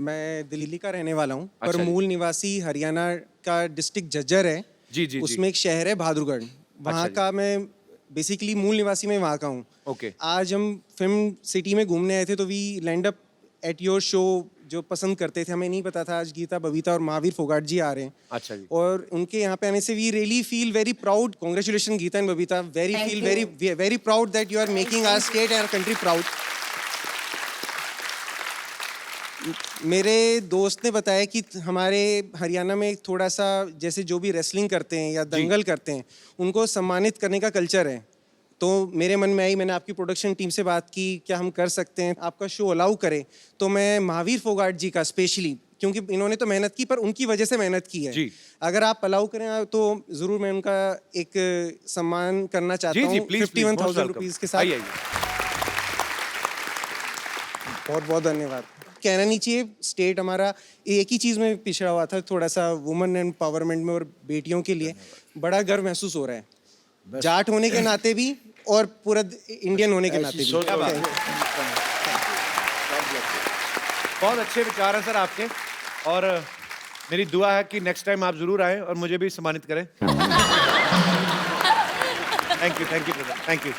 मैं दिल्ली का रहने वाला हूँ, पर अच्छा जी। मूल निवासी हरियाणा का डिस्ट्रिक्ट झज्जर है। जी जी उसमें एक शहर है बहादुरगढ़, वहाँ जी। का मैं बेसिकली मूल निवासी में वहाँ का हूँ। ओके। आज हम फिल्म सिटी में घूमने आए थे, तो we land up at your show, जो पसंद करते थे। हमें नहीं पता था आज गीता, बबीता और महावीर फोगाट जी आ रहे हैं। अच्छा जी। और उनके यहाँ पे आने से we really feel very proud. Congratulation Geeta and Babita, very proud that you are making our state and our country proud. मेरे दोस्त ने बताया कि हमारे हरियाणा में थोड़ा सा जैसे जो भी रेसलिंग करते हैं या दंगल करते हैं उनको सम्मानित करने का कल्चर है। तो मेरे मन में आई, मैंने आपकी प्रोडक्शन टीम से बात की, क्या हम कर सकते हैं, आपका शो अलाउ करे। तो मैं महावीर फोगाट जी का स्पेशली, क्योंकि इन्होंने तो मेहनत की पर उनकी वजह से मेहनत की है जी। अगर आप अलाउ करें तो जरूर मैं उनका एक सम्मान करना चाहता हूँ 51,000 रुपीज के साथ। बहुत बहुत धन्यवाद। कहना नहीं चाहिए, स्टेट हमारा एक ही चीज़ में पिछड़ा हुआ था, थोड़ा सा वुमेन एम्पावरमेंट में और बेटियों के लिए बड़ा गर्व महसूस हो रहा है, जाट होने के नाते भी और पूरा इंडियन होने के नाते भी। बहुत अच्छे विचार हैं सर आपके, और मेरी दुआ है कि नेक्स्ट टाइम आप जरूर आएं और मुझे भी सम्मानित करें। Thank you brother, thank you.